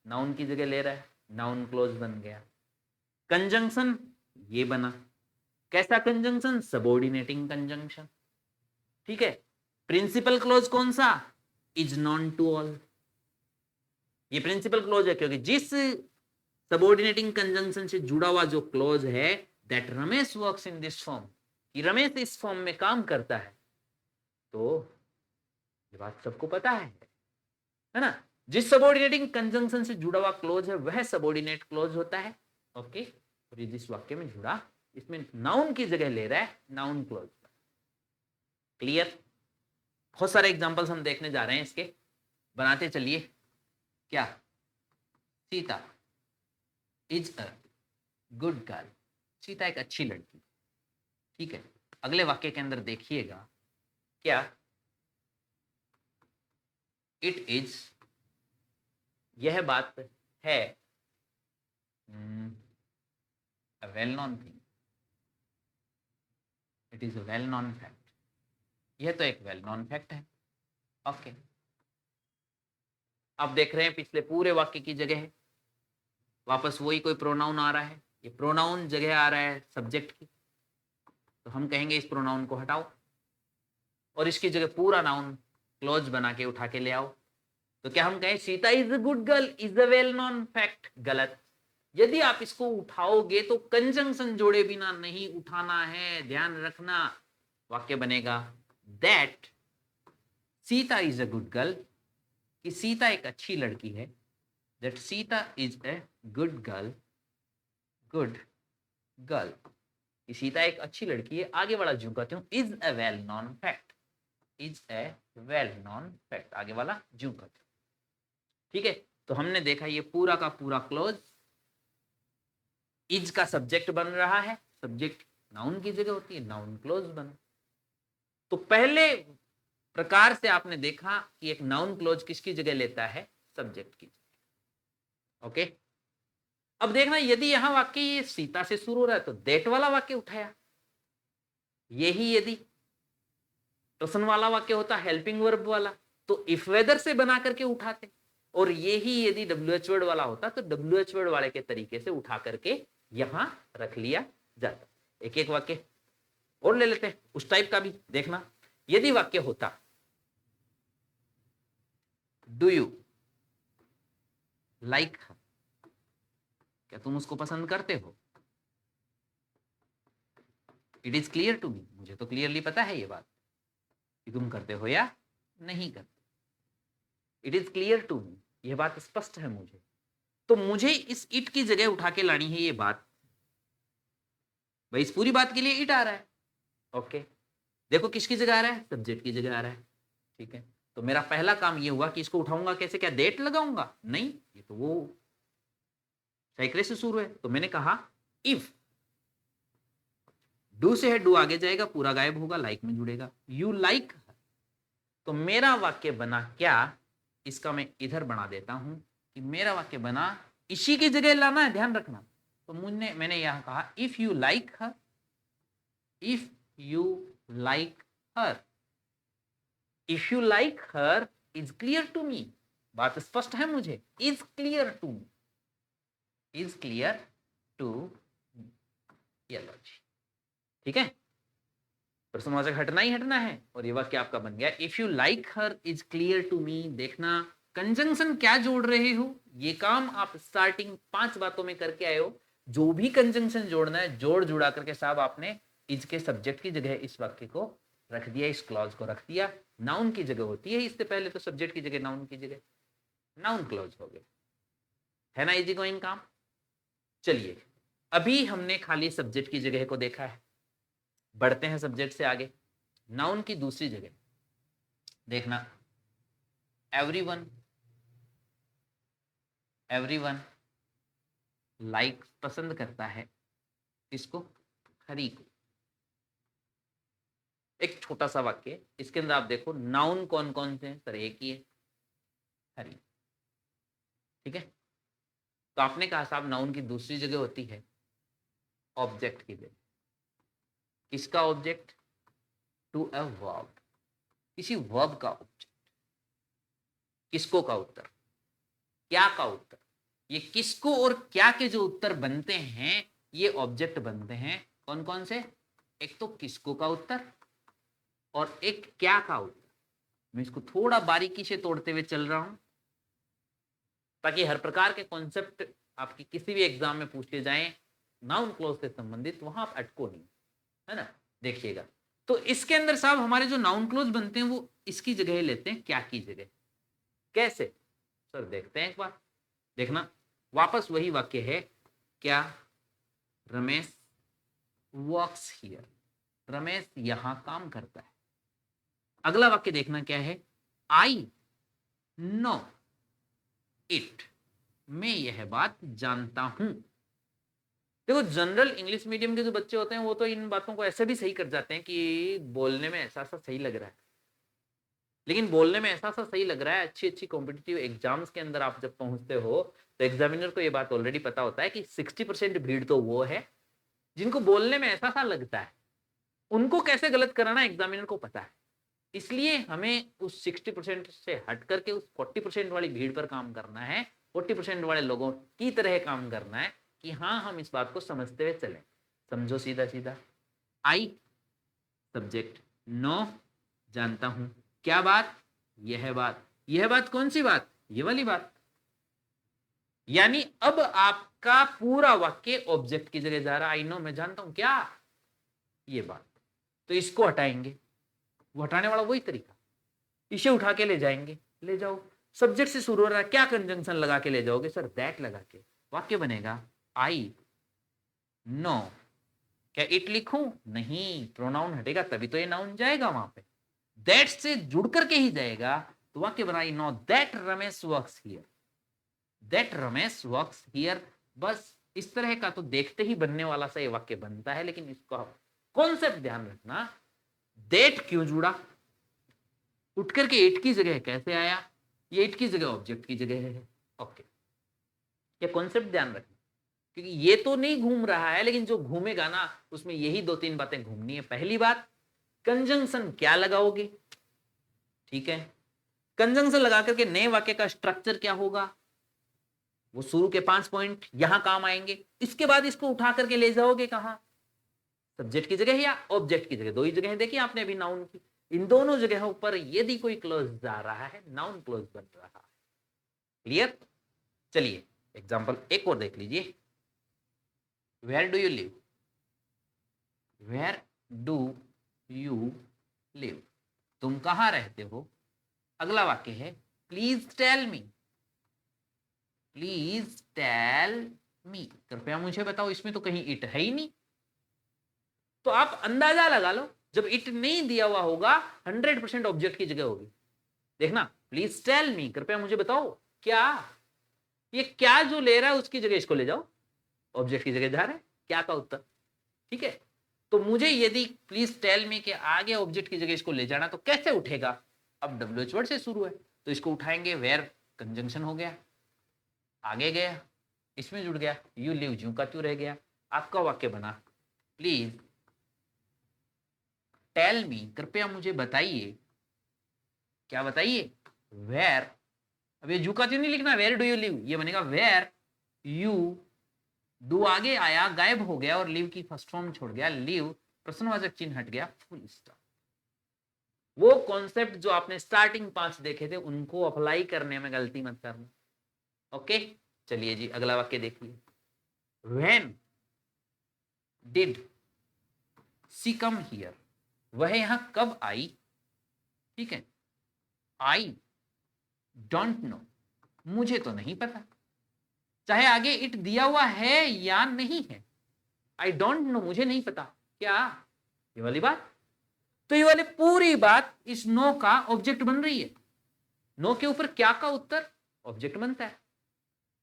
नाउन की जगह ले रहा है, नाउन क्लोज बन गया। कंजंक्शन ये बना, कैसा कंजंक्शन? Subordinating conjunction. ठीक है, प्रिंसिपल क्लोज कौन सा? Is known to all. ये प्रिंसिपल क्लोज है, क्योंकि जिस सबऑर्डिनेटिंग कंजंक्शन से जुड़ा हुआ जो क्लोज है, that Ramesh works in this form, कि रमेश इस फॉर्म में काम करता है, तो ये बात सबको पता है ना? जिस सबऑर्डिनेटिंग कंजंक्शन से जुड़ा हुआ क्लोज है वह सबऑर्डिनेट क्लोज होता है। ओके, और ये जिस वाक्य में जुड़ा, इसमें नाउन की जगह ले रहा है, नाउन क्लोज। क्लियर? बहुत सारे एग्जांपल्स हम देखने जा रहे हैं इसके, बनाते चलिए। क्या? Sita is a good girl, Sita एक अच्छी लड़की। ठीक है, अगले वाक्य के अंदर देखिएगा, क्या? इट इज, यह बात है, a well known thing, it is a well known fact, यह तो एक वेल नॉन फैक्ट है। ओके, अब देख रहे हैं पिछले पूरे वाक्य की जगह है, वापस वही कोई प्रोनाउन आ रहा है, ये प्रोनाउन जगह आ रहा है सब्जेक्ट की, तो हम कहेंगे इस प्रोनाउन को हटाओ और इसकी जगह पूरा नाउन क्लोज बना के उठा के ले आओ। तो क्या हम कहें Sita is a good girl is a well known fact? गलत। यदि आप इसको उठाओगे तो कंजंक्शन जोड़े बिना नहीं उठाना है, ध्यान रखना। वाक्य बनेगा that Sita is a good girl, कि सीता एक अच्छी लड़की है। That Sita is a good girl, good girl, कि सीता एक अच्छी लड़की है। आगे वाला जो कहते हूं is a well known fact, is a well known fact, आगे वाला जो कहते हूं। ठीक है, तो हमने देखा ये पूरा का पूरा क्लोज इज का सब्जेक्ट बन रहा है, सब्जेक्ट नाउन की जगह होती है, नाउन क्लोज बना। तो पहले प्रकार से आपने देखा कि एक नाउन क्लोज किसकी जगह लेता है? सब्जेक्ट की जगह। ओके, अब देखना यदि यहां वाक्य ये सीता से शुरू हो रहा है तो दैट वाला वाक्य उठाया। यही यदि प्रश्न वाला वाक्य होता हेल्पिंग वर्ब वाला तो इफ वेदर से बना करके उठाते, और यही यदि WH वर्ड वाला होता तो WH वर्ड वाले के तरीके से उठा करके यहां रख लिया जाता। एक एक वाक्य और ले लेते हैं उस टाइप का भी देखना। यदि वाक्य होता डू यू लाइक, क्या तुम उसको पसंद करते हो? It is clear to me, मुझे तो क्लियरली पता है ये बात कि तुम करते हो या नहीं करते। It is clear to me, यह बात स्पष्ट है मुझे। तो मुझे इस इट की जगह उठा के लानी है ये बात। भाई इस पूरी बात के लिए इट आ रहा है। ओके, देखो किसकी जगह आ रहा है? सब्जेक्ट की जगह आ रहा है। ठीक है, तो मेरा पहला काम ये हुआ कि इसको उठाऊंगा कैसे? क्या डेट लगाऊंगा? नहीं, ये तो वो सैकड़े से शुरू है। तो मैंने कहा इफ, डू से है, डू आगे जाएगा, पूरा गायब होगा, लाइक में जुड़ेगा। यू लाइक, तो मेरा वाक्य बना क्या? इसका मैं इधर बना देता हूं कि मेरा वाक्य बना, इसी की जगह लाना है, ध्यान रखना। तो मैंने यहां कहा if you like her, if you like her, if you like her is clear to me, बात स्पष्ट है मुझे, is clear to me, is clear to ये लो जी। ठीक है, प्रश्नवाचक हटना ही हटना है और ये वाक्य आपका बन गया if you like her is clear to me. देखना कंजंक्शन क्या जोड़ रहे हो, ये काम आप स्टार्टिंग 5 बातों में करके आए हो। जो भी कंजंक्शन जोड़ना है जोड़ जुड़ा करके साहब आपने इज के सब्जेक्ट की जगह इस वाक्य को रख दिया, इस क्लॉज को रख दिया। नाउन की जगह होती है इससे पहले तो सब्जेक्ट की जगह नाउन की जगह, नाउन क्लॉज हो गया, है ना इजी गोइंग काम। चलिए अभी हमने खाली सब्जेक्ट की जगह को देखा है, बढ़ते हैं सब्जेक्ट से आगे। नाउन की दूसरी जगह देखना, एवरीवन, एवरीवन लाइक पसंद करता है इसको, हरी को। एक छोटा सा वाक्य, इसके अंदर आप देखो नाउन कौन कौन से हैं? सर एक ही है, हरी। ठीक है, तो आपने कहा साहब नाउन की दूसरी जगह होती है ऑब्जेक्ट की जगह। किसका ऑब्जेक्ट? टू अ वर्ब, किसी वर्ब का ऑब्जेक्ट। किसको का उत्तर, क्या का उत्तर। ये किसको और क्या के जो उत्तर बनते हैं ये ऑब्जेक्ट बनते हैं। कौन कौन से? एक तो किसको का उत्तर और एक क्या का उत्तर। मैं इसको थोड़ा बारीकी से तोड़ते हुए चल रहा हूं ताकि हर प्रकार के कॉन्सेप्ट आपकी किसी भी एग्जाम में पूछे जाएं नाउन क्लॉज से संबंधित, वहां आप अटको नहीं, है ना। देखिएगा, तो इसके अंदर साहब हमारे जो नाउन क्लॉज बनते हैं वो इसकी जगह लेते हैं क्या की जगह। कैसे? सर देखते हैं एक बार, देखना वापस वही वाक्य है, क्या रमेश वर्क्स हियर, रमेश यहां काम करता है। अगला वाक्य देखना क्या है, आई नो इट, मैं यह बात जानता हूं। देखो जनरल इंग्लिश मीडियम के जो बच्चे होते हैं वो तो इन बातों को ऐसे भी सही कर जाते हैं कि बोलने में ऐसा सा सही लग रहा है, लेकिन बोलने में ऐसा सा सही लग रहा है। अच्छी अच्छी कॉम्पिटिटिव एग्जाम्स के अंदर आप जब पहुंचते हो तो एग्जामिनर को ये बात ऑलरेडी पता होता है कि 60% भीड़ तो वो है जिनको बोलने में ऐसा सा लगता है, उनको कैसे गलत कराना एग्जामिनर को पता है। इसलिए हमें उस 60% से हट करके उस 40% वाली भीड़ पर काम करना है, 40% वाले लोगों की तरह काम करना है कि हाँ हम इस बात को समझते हुए चलें। समझो सीधा सीधा, आई सब्जेक्ट, नो जानता हूं, क्या बात? यह बात। यह बात कौन सी बात? ये वाली बात। यानी अब आपका पूरा वाक्य ऑब्जेक्ट की जगह जा रहा है। आई नो, मैं जानता हूं क्या, ये बात। तो इसको हटाएंगे, वो हटाने वाला वही तरीका, इसे उठा के ले जाएंगे, ले जाओ। सब्जेक्ट से शुरू हो रहा है, क्या कंजंक्शन लगा के ले जाओगे सर? दैट लगा के। वाक्य बनेगा आई नो। क्या इट लिखूं? नहीं, प्रोनाउन हटेगा तभी तो ये नाउन जाएगा वहां पे, दैट से जुड़ करके ही जाएगा। तो वाक्य बना, आई know that Ramesh works here, that Ramesh works here. बस इस तरह का तो देखते ही बनने वाला सा ये वाक्य बनता है, लेकिन इसको कॉन्सेप्ट ध्यान रखना, दैट क्यों जुड़ा, उठ करके इट की जगह कैसे आया, ये इट की जगह ऑब्जेक्ट की जगह है। ओके, ये कॉन्सेप्ट ध्यान रखना, क्योंकि ये तो नहीं घूम रहा है, लेकिन जो घूमेगा ना उसमें यही 2-3 बातें घूमनी है। पहली बात, कंजंक्शन क्या लगाओगे, ठीक है, कंजंक्शन लगा करके नए वाक्य का स्ट्रक्चर क्या होगा, वो शुरू के 5 पॉइंट यहां काम आएंगे। इसके बाद इसको उठा करके ले जाओगे कहां, सब्जेक्ट की जगह या ऑब्जेक्ट की जगह। दो ही जगह देखी आपने अभी नाउन की, इन दोनों जगहों पर यदि कोई क्लोज जा रहा है, नाउन क्लोज बन रहा है। क्लियर? चलिए एग्जांपल एक और देख लीजिए। Where do you live, where do you live, तुम कहां रहते हो। अगला वाक्य है please tell me, please tell me, कृपया मुझे बताओ। इसमें तो कहीं इट है ही नहीं, तो आप अंदाजा लगा लो, जब इट नहीं दिया हुआ होगा 100% ऑब्जेक्ट की जगह होगी। देखना, प्लीज टेल मी, कृपया मुझे बताओ क्या, ये क्या जो ले रहा है उसकी जगह इसको ले जाओ, ऑब्जेक्ट की जगह जा रहा है क्या का उत्तर, ठीक है। तो मुझे यदि प्लीज टेल मी के आगे ऑब्जेक्ट की जगह इसको ले जाना, तो कैसे उठेगा, अब WH वर्ड से शुरू है तो इसको उठाएंगे, वेयर कंजंक्शन हो गया, आगे गया, इसमें जुड़ गया, यू लिव ज्यों का त्यों रह गया। आपका वाक्य बना प्लीज टेल मी, कृपया मुझे बताइए, क्या बताइए, वेयर, अब ये जू का त्यों नहीं लिखना, वेयर डू यू लिव, ये बनेगा वेयर यू, डू आगे आया गायब हो गया और लिव की फर्स्ट फॉर्म छोड़ गया, लिव प्रश्नवाचक चिन्ह हट गया, फुल स्टॉप। वो कॉन्सेप्ट जो आपने स्टार्टिंग 5 देखे थे उनको अप्लाई करने में गलती मत करना। ओके, चलिए जी अगला वाक्य देखिए। When did she come here, वह यहां कब आई, ठीक है। आई डोंट नो, मुझे तो नहीं पता, चाहे आगे इट दिया हुआ है या नहीं है, आई डोंट नो मुझे नहीं पता क्या, ये वाली बात। तो ये वाली पूरी बात इस नो का ऑब्जेक्ट बन रही है, नो के ऊपर क्या का उत्तर ऑब्जेक्ट बनता है।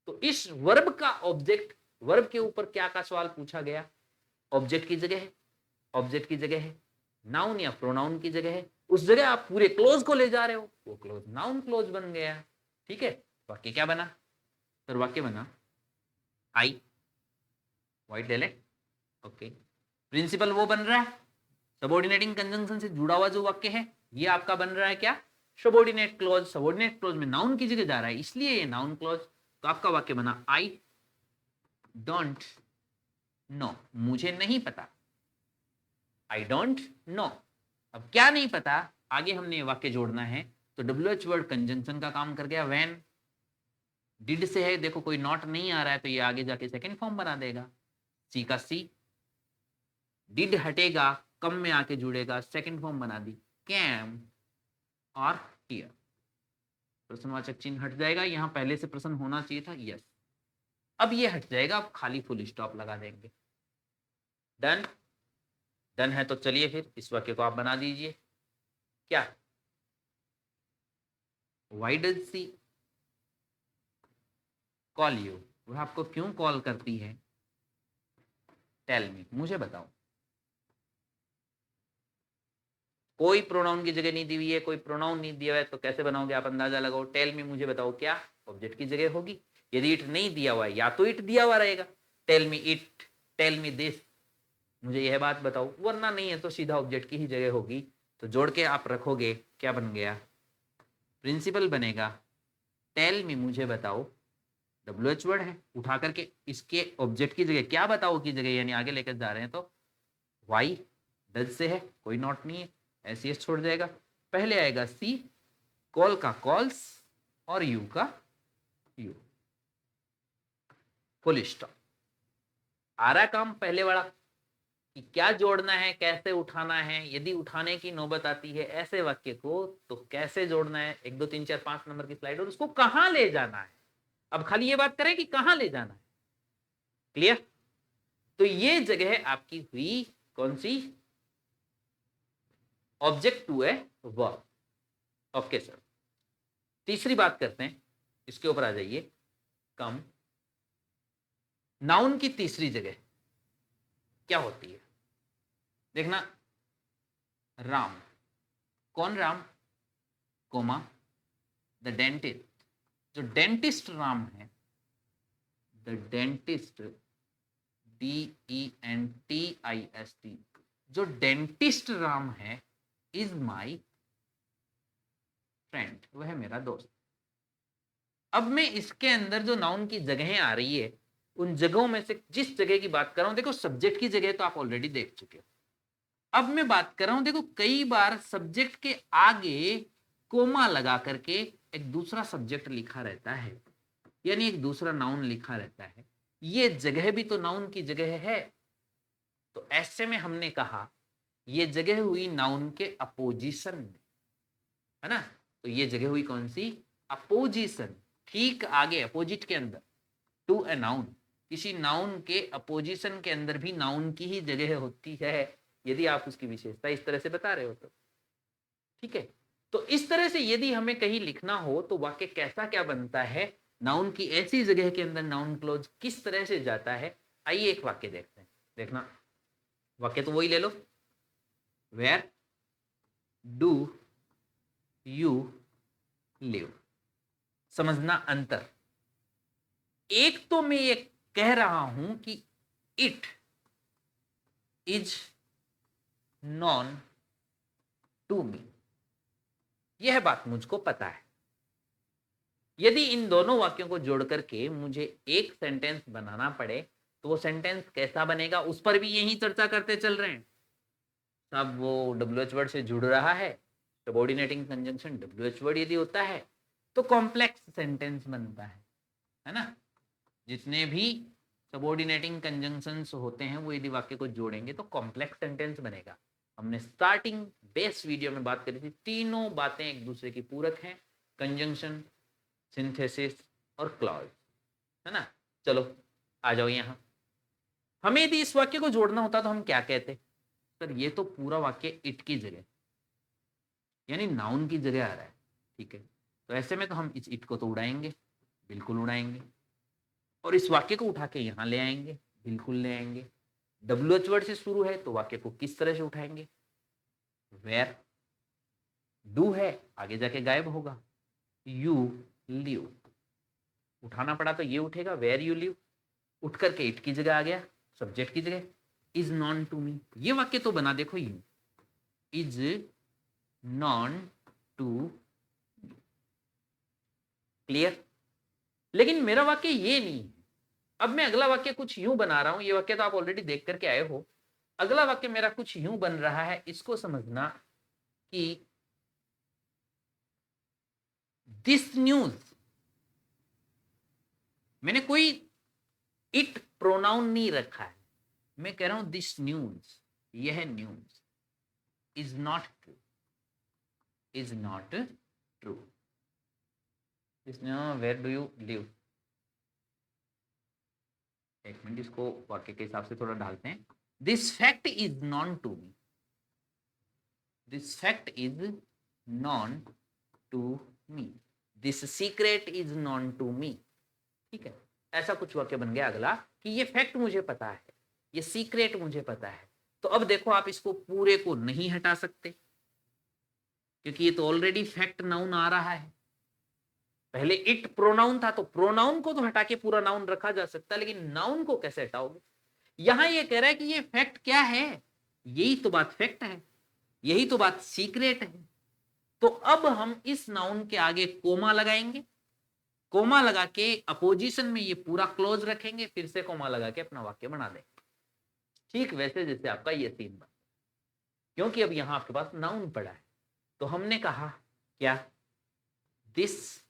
तो इस वर्ब का ऑब्जेक्ट, वर्ब के ऊपर क्या का सवाल पूछा गया, ऑब्जेक्ट की जगह है, ऑब्जेक्ट की जगह है, नाउन या प्रोनाउन की जगह है, उस जगह आप पूरे क्लोज को ले जा रहे हो, वो क्लोज नाउन क्लोज बन गया, ठीक है। वाक्य क्या बना, फिर वाक्य बना आई व्हाइट डायलेक्ट, ओके। प्रिंसिपल वो बन रहा है, सबऑर्डिनेटिंग कंजंक्शन से जुड़ा हुआ जो वाक्य है ये आपका बन रहा है क्या, सबऑर्डिनेट क्लॉज। सबऑर्डिनेट क्लॉज में नाउन की जगह जा रहा है, इसलिए ये नाउन क्लॉज। तो आपका वाक्य बना आई डोंट नो, मुझे नहीं पता, आई डोंट नो। अब क्या नहीं पता, आगे हमने वाक्य जोड़ना है, तो WH वर्ड कंजंक्शन का काम कर गया। व्हेन डिड से है, देखो कोई नॉट नहीं आ रहा है तो ये आगे जाके सेकंड फॉर्म बना देगा, सी का सी, डिड हटेगा कम में आके जुड़ेगा, सेकंड फॉर्म बना दी कैम और हियर, प्रश्नवाचक चिन्ह हट जाएगा, यहां पहले से प्रश्न होना चाहिए था, यस। अब ये हट जाएगा, अब खाली फुल स्टॉप लगा देंगे। डन, डन है तो चलिए फिर इस वाक्य को आप बना दीजिए। क्या, why does she call you, वह आपको क्यों कॉल करती है, टेल मी, मुझे बताओ। कोई प्रोनाउन की जगह नहीं दी हुई है, कोई प्रोनाउन नहीं दिया है, तो कैसे बनाओगे आप, अंदाजा लगाओ। टेल मी, मुझे बताओ क्या, ऑब्जेक्ट की जगह होगी। यदि इट नहीं दिया हुआ है, या तो इट दिया हुआ रहेगा, tell me it, tell me this, मुझे यह बात बताओ, वरना नहीं है तो सीधा ऑब्जेक्ट की ही जगह होगी। तो जोड़ के आप रखोगे, क्या बन गया, प्रिंसिपल बनेगा टेल मी, मुझे बताओ, WH वर्ड है, उठा करके इसके ऑब्जेक्ट की जगह क्या बताओ की जगह यानी आगे लेकर जा रहे हैं, तो वाई डज से है, कोई नॉट नहीं है, SES छोड़ जाएगा, पहले आएगा सी, कॉल का कॉल्स और यू का यू, फुल स्टॉप। आ रहा काम पहले वाला कि क्या जोड़ना है, कैसे उठाना है, यदि उठाने की नौबत आती है ऐसे वाक्य को तो कैसे जोड़ना है, 1 2 3 4 5 नंबर की स्लाइड, और उसको कहां ले जाना है। अब खाली ये बात करें कि कहां ले जाना है। क्लियर? तो ये जगह आपकी हुई कौन सी, object to a verb. Okay sir, तीसरी बात करते हैं, इसके ऊपर आ जाइए। कम, नाउन की तीसरी जगह क्या होती है, देखना। राम, कौन राम, कोमा, द डेंटिस्ट, जो डेंटिस्ट राम है, द डेंटिस्ट, DENTIST, जो डेंटिस्ट राम है, इज माई फ्रेंड, वह है मेरा दोस्त। अब मैं इसके अंदर जो नाउन की जगहें आ रही है, उन जगहों में से जिस जगह की बात कर रहा हूं, देखो सब्जेक्ट की जगह तो आप ऑलरेडी देख चुके हो। अब मैं बात कर रहा हूं, देखो कई बार सब्जेक्ट के आगे कोमा लगा करके एक दूसरा सब्जेक्ट लिखा रहता है, यानी एक दूसरा नाउन लिखा रहता है। ये जगह भी तो नाउन की जगह है। तो ऐसे में हमने कहा ये जगह हुई नाउन के अपोजिशन में, है ना। तो ये जगह हुई कौन सी, अपोजिशन, ठीक आगे अपोजिट के अंदर टू ए नाउन। किसी नाउन के अपोजिशन के अंदर भी नाउन की ही जगह होती है, यदि आप उसकी विशेषता इस तरह से बता रहे हो तो। ठीक है, तो इस तरह से यदि हमें कहीं लिखना हो तो वाक्य कैसा क्या बनता है, नाउन की ऐसी जगह के अंदर नाउन क्लोज किस तरह से जाता है। आइए एक वाक्य देखते हैं। देखना, वाक्य तो वही ले लो, वेयर डू यू लिव। समझना अंतर, एक तो मैं ये कह रहा हूं कि it is known to me, यह बात मुझको पता है। यदि इन दोनों वाक्यों को जोड़ करके मुझे एक सेंटेंस बनाना पड़े तो वो सेंटेंस कैसा बनेगा, उस पर भी यही चर्चा करते चल रहे हैं। अब वो WH वर्ड से जुड़ रहा है, सबऑर्डिनेटिंग कंजंक्शन WH वर्ड यदि होता है तो कॉम्प्लेक्स सेंटेंस बनता है ना। जितने भी सबऑर्डिनेटिंग कंजंक्शंस होते हैं वो यदि वाक्य को जोड़ेंगे तो कॉम्प्लेक्स सेंटेंस बनेगा। हमने स्टार्टिंग बेस वीडियो में बात करी थी, तीनों बातें एक दूसरे की पूरक हैं, कंजंक्शन, सिंथेसिस और क्लॉज, है ना। चलो आ जाओ यहां, हमें यदि इस वाक्य को जोड़ना होता तो हम क्या कहते, सर ये तो पूरा वाक्य इट की जगह यानी नाउन की जगह आ रहा है। ठीक है, तो ऐसे में तो हम इस इट को तो उड़ाएंगे, बिल्कुल उड़ाएंगे, और इस वाक्य को उठा के यहां ले आएंगे, बिल्कुल ले आएंगे। WH वर्ड से शुरू है तो वाक्य को किस तरह से उठाएंगे, वेयर डू है आगे जाके गायब होगा, यू लिव उठाना पड़ा तो ये उठेगा, वेयर यू लिव उठ करके इट की जगह आ गया, सब्जेक्ट की जगह। इज नॉन टू मी, ये वाक्य तो बना देखो, you is known to, clear. लेकिन मेरा वाक्य ये नहीं है। अब मैं अगला वाक्य कुछ यूं बना रहा हूं, ये वाक्य तो आप ऑलरेडी देख करके आए हो। अगला वाक्य मेरा कुछ यूं बन रहा है, इसको समझना कि दिस न्यूज, मैंने कोई इट प्रोनाउन नहीं रखा है, मैं कह रहा हूं दिस न्यूज, यह news is not true, is not true. Where do you live, एक मिनट इसको वाक्य के हिसाब से थोड़ा ढालते हैं। This fact is known to me, this fact is known to me, this secret is known to me. ठीक है, ऐसा कुछ वाक्य बन गया अगला कि ये फैक्ट मुझे पता है, ये सीक्रेट मुझे पता है। तो अब देखो आप इसको पूरे को नहीं हटा सकते क्योंकि ये तो ऑलरेडी फैक्ट नाउन आ रहा है। पहले इट प्रोनाउन था तो प्रोनाउन को तो हटा के पूरा नाउन रखा जा सकता है, लेकिन नाउन को कैसे हटाओगे। यहां ये कह रहा है कि ये फैक्ट क्या है, यही तो बात फैक्ट है, यही तो बात सीक्रेट है। तो अब हम इस नाउन के आगे कोमा लगाएंगे, कोमा लगा के अपोजिशन में ये पूरा क्लोज रखेंगे, फिर से कोमा लगा के अपना वाक्य बना देंगे, ठीक वैसे जैसे आपका ये सीन बना। क्योंकि अब यहां आपके पास नाउन पड़ा है तो हमने कहा क्या, दिस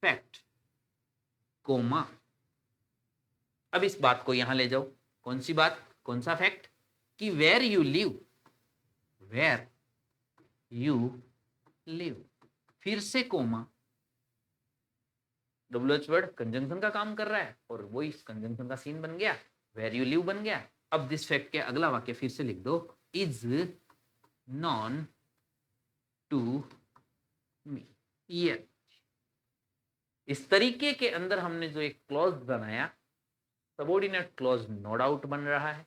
फैक्ट, कोमा। अब इस बात को यहां ले जाओ। कौन सी बात, कौन सा फैक्ट? कि where you live, where you live, फिर से कोमा, WH वर्ड कंजंक्शन का काम कर रहा है और वही कंजंक्शन का सीन बन गया, वेयर यू लिव बन गया। अब दिस फैक्ट के अगला वाक्य फिर से लिख दो, इज नॉन टू मी। ये इस तरीके के अंदर हमने जो एक क्लॉज बनाया, सबऑर्डिनेट क्लॉज नो डाउट बन रहा है,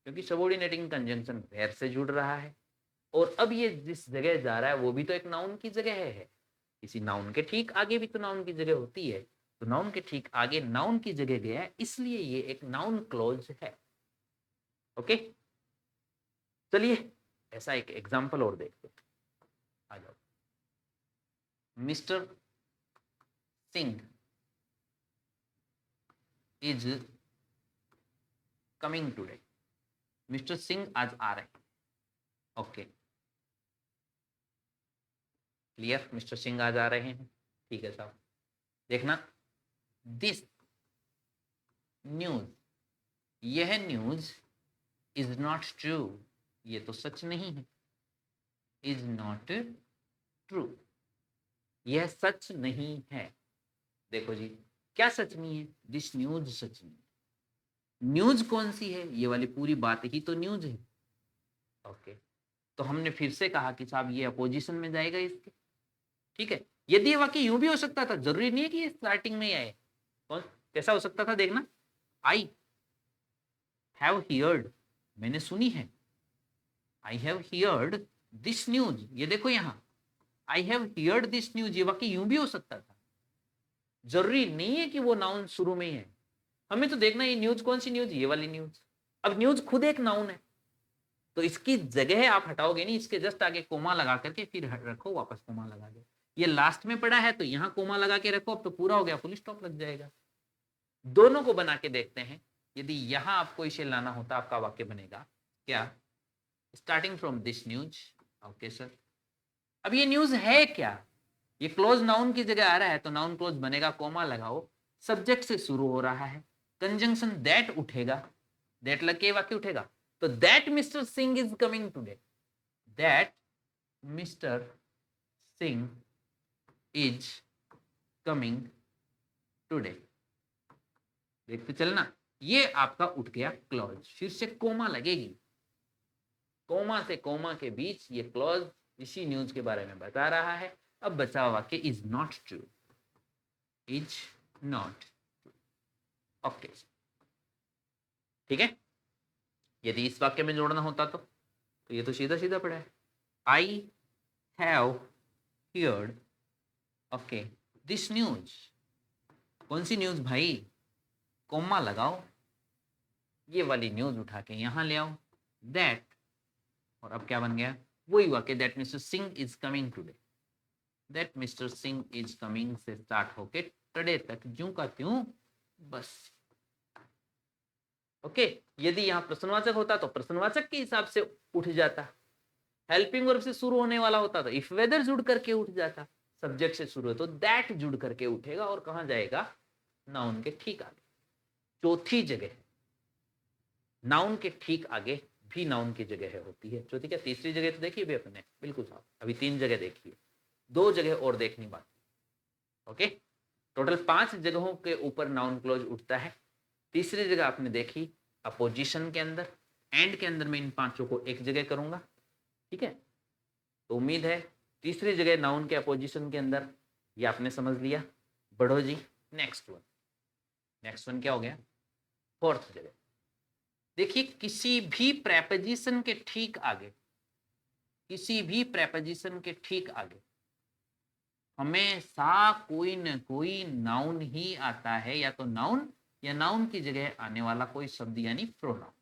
क्योंकि सबऑर्डिनेटिंग कंजंक्शन वेयर से जुड़ रहा है। और अब ये जिस जगह जा रहा है वो भी तो एक नाउन की जगह है, किसी नाउन के ठीक आगे भी तो नाउन की जगह होती है, तो नाउन के ठीक आगे नाउन की जगह गया है, इसलिए ये एक नाउन क्लॉज है। ओके, चलिए ऐसा एक एग्जांपल और देखते हैं। आ जाओ। Mister Singh is coming today, mister Singh आज आ रहे हैं। ओके, क्लियर, मिस्टर सिंह आज आ रहे हैं, ठीक है साहब। देखना, दिस न्यूज, यह न्यूज इज नॉट ट्रू, ये तो सच नहीं है, इज नॉट ट्रू, यह सच नहीं है। देखो जी, क्या सच नहीं है? दिस न्यूज सच नहीं। न्यूज कौन सी है? ये वाली पूरी बात ही तो न्यूज है। ओके, तो हमने फिर से कहा कि साहब ये अपोजिशन में जाएगा इसके, ठीक है। यदि ये वाक्य यूं भी हो सकता था, जरूरी नहीं है कि ये स्टार्टिंग में ही आए। और कैसा हो सकता था, देखना, आई हैव हियर्ड, मैंने सुनी है, I have heard this news, ये देखो यहां I have heard this news, ये वाक्य यूं भी हो सकता था। जरूरी नहीं है कि वो नाउन शुरू में ही है, हमें तो देखना ये न्यूज कौन सी न्यूज, ये वाली न्यूज। अब न्यूज खुद एक नाउन है, तो इसकी जगह आप हटाओगे नहीं, इसके जस्ट आगे कोमा लगा करके फिर रखो, वापस कोमा लगा दो। ये लास्ट में पड़ा है तो यहां कोमा लगा के रखो, अब तो पूरा हो गया, फुल स्टॉप लग जाएगा। दोनों को बना के देखते हैं। यदि यहां आपको इसे लाना होता, आपका वाक्य बनेगा क्या, starting from this news. Okay sir, अब ये न्यूज है क्या, ये क्लोज नाउन की जगह आ रहा है, तो नाउन क्लोज बनेगा, कोमा लगाओ, सब्जेक्ट से शुरू हो रहा है, कंजंक्शन दैट उठेगा, दैट लग के वाक्य उठेगा। तो that mister Singh is coming today, that mister Singh is coming today. देखते चलना, ये आपका उठ गया क्लॉज, फिर से कोमा लगेगी, कोमा से कोमा के बीच ये क्लॉज इसी न्यूज के बारे में बता रहा है। अब बचा वाक्य is not true, is not. Okay, ठीक है। यदि इस वाक्य में जोड़ना होता तो ये तो सीधा सीधा पड़ा है, I have heard, okay, this news, कौन सी न्यूज भाई, कोमा लगाओ, ये वाली न्यूज उठा के यहां ले आओ, दैट, और अब क्या बन गया, वही वाक्य, that mister Singh is coming today, that mister Singh is coming से स्टार्ट होके टुडे तक ज्यों का त्यों, बस। ओके, यदि यहां प्रश्नवाचक होता तो प्रश्नवाचक के हिसाब से उठ जाता, हेल्पिंग वर्ब से शुरू होने वाला होता तो इफ वेदर जुड़ करके उठ जाता, सब्जेक्ट से शुरू है तो दैट जुड़ करके उठेगा और कहां जाएगा, नाउन के ठीक आगे। चौथी जगह, नाउन के ठीक आगे भी नाउन की जगह होती है। चौथी क्या, तीसरी जगह तो देखिए भी अपने, बिल्कुल साहब, अभी 3 जगह देखिए, 2 जगह और देखनी बाकी। ओके, टोटल 5 जगहों के ऊपर नाउन क्लोज उठता है। तीसरी जगह आपने देखी अपोजिशन के अंदर, एंड के अंदर मैं इन 5 को एक जगह करूंगा, ठीक है। तो उम्मीद है तीसरी जगह नाउन के अपोजिशन के अंदर ये आपने समझ लिया। बढ़ो जी, नेक्स्ट वन। नेक्स्ट वन क्या हो गया, फोर्थ जगह। देखिए, किसी भी प्रेपोजिशन के ठीक आगे, किसी भी प्रेपोजिशन के ठीक आगे हमेशा कोई न कोई नाउन ही आता है, या तो नाउन या नाउन की जगह आने वाला कोई शब्द यानी प्रोनाउन।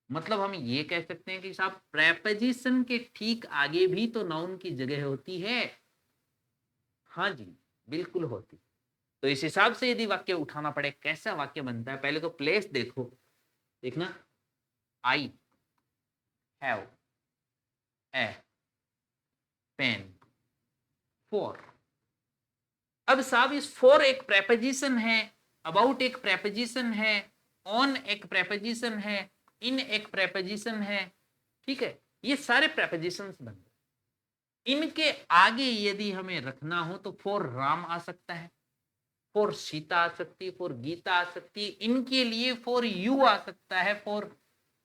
मतलब हम ये कह सकते हैं कि साहब प्रेपोजिशन के ठीक आगे भी तो नाउन की जगह होती है। हाँ जी, बिल्कुल होती। तो इस हिसाब से यदि वाक्य उठाना पड़े, कैसा वाक्य बनता है, पहले तो प्लेस देखो, देखना, I have a pen for अब साहब इस फॉर एक प्रेपोजिशन है, अबाउट एक प्रेपोजिशन है, ऑन एक प्रेपोजिशन है, इन एक प्रेपोजिशन है, ठीक है, ये सारे प्रेपोजिशंस बन गए। इनके आगे यदि हमें रखना हो तो फॉर राम आ सकता है, फॉर सीता आ सकती है, फॉर गीता आ सकती है, इनके लिए फॉर यू आ सकता है, फॉर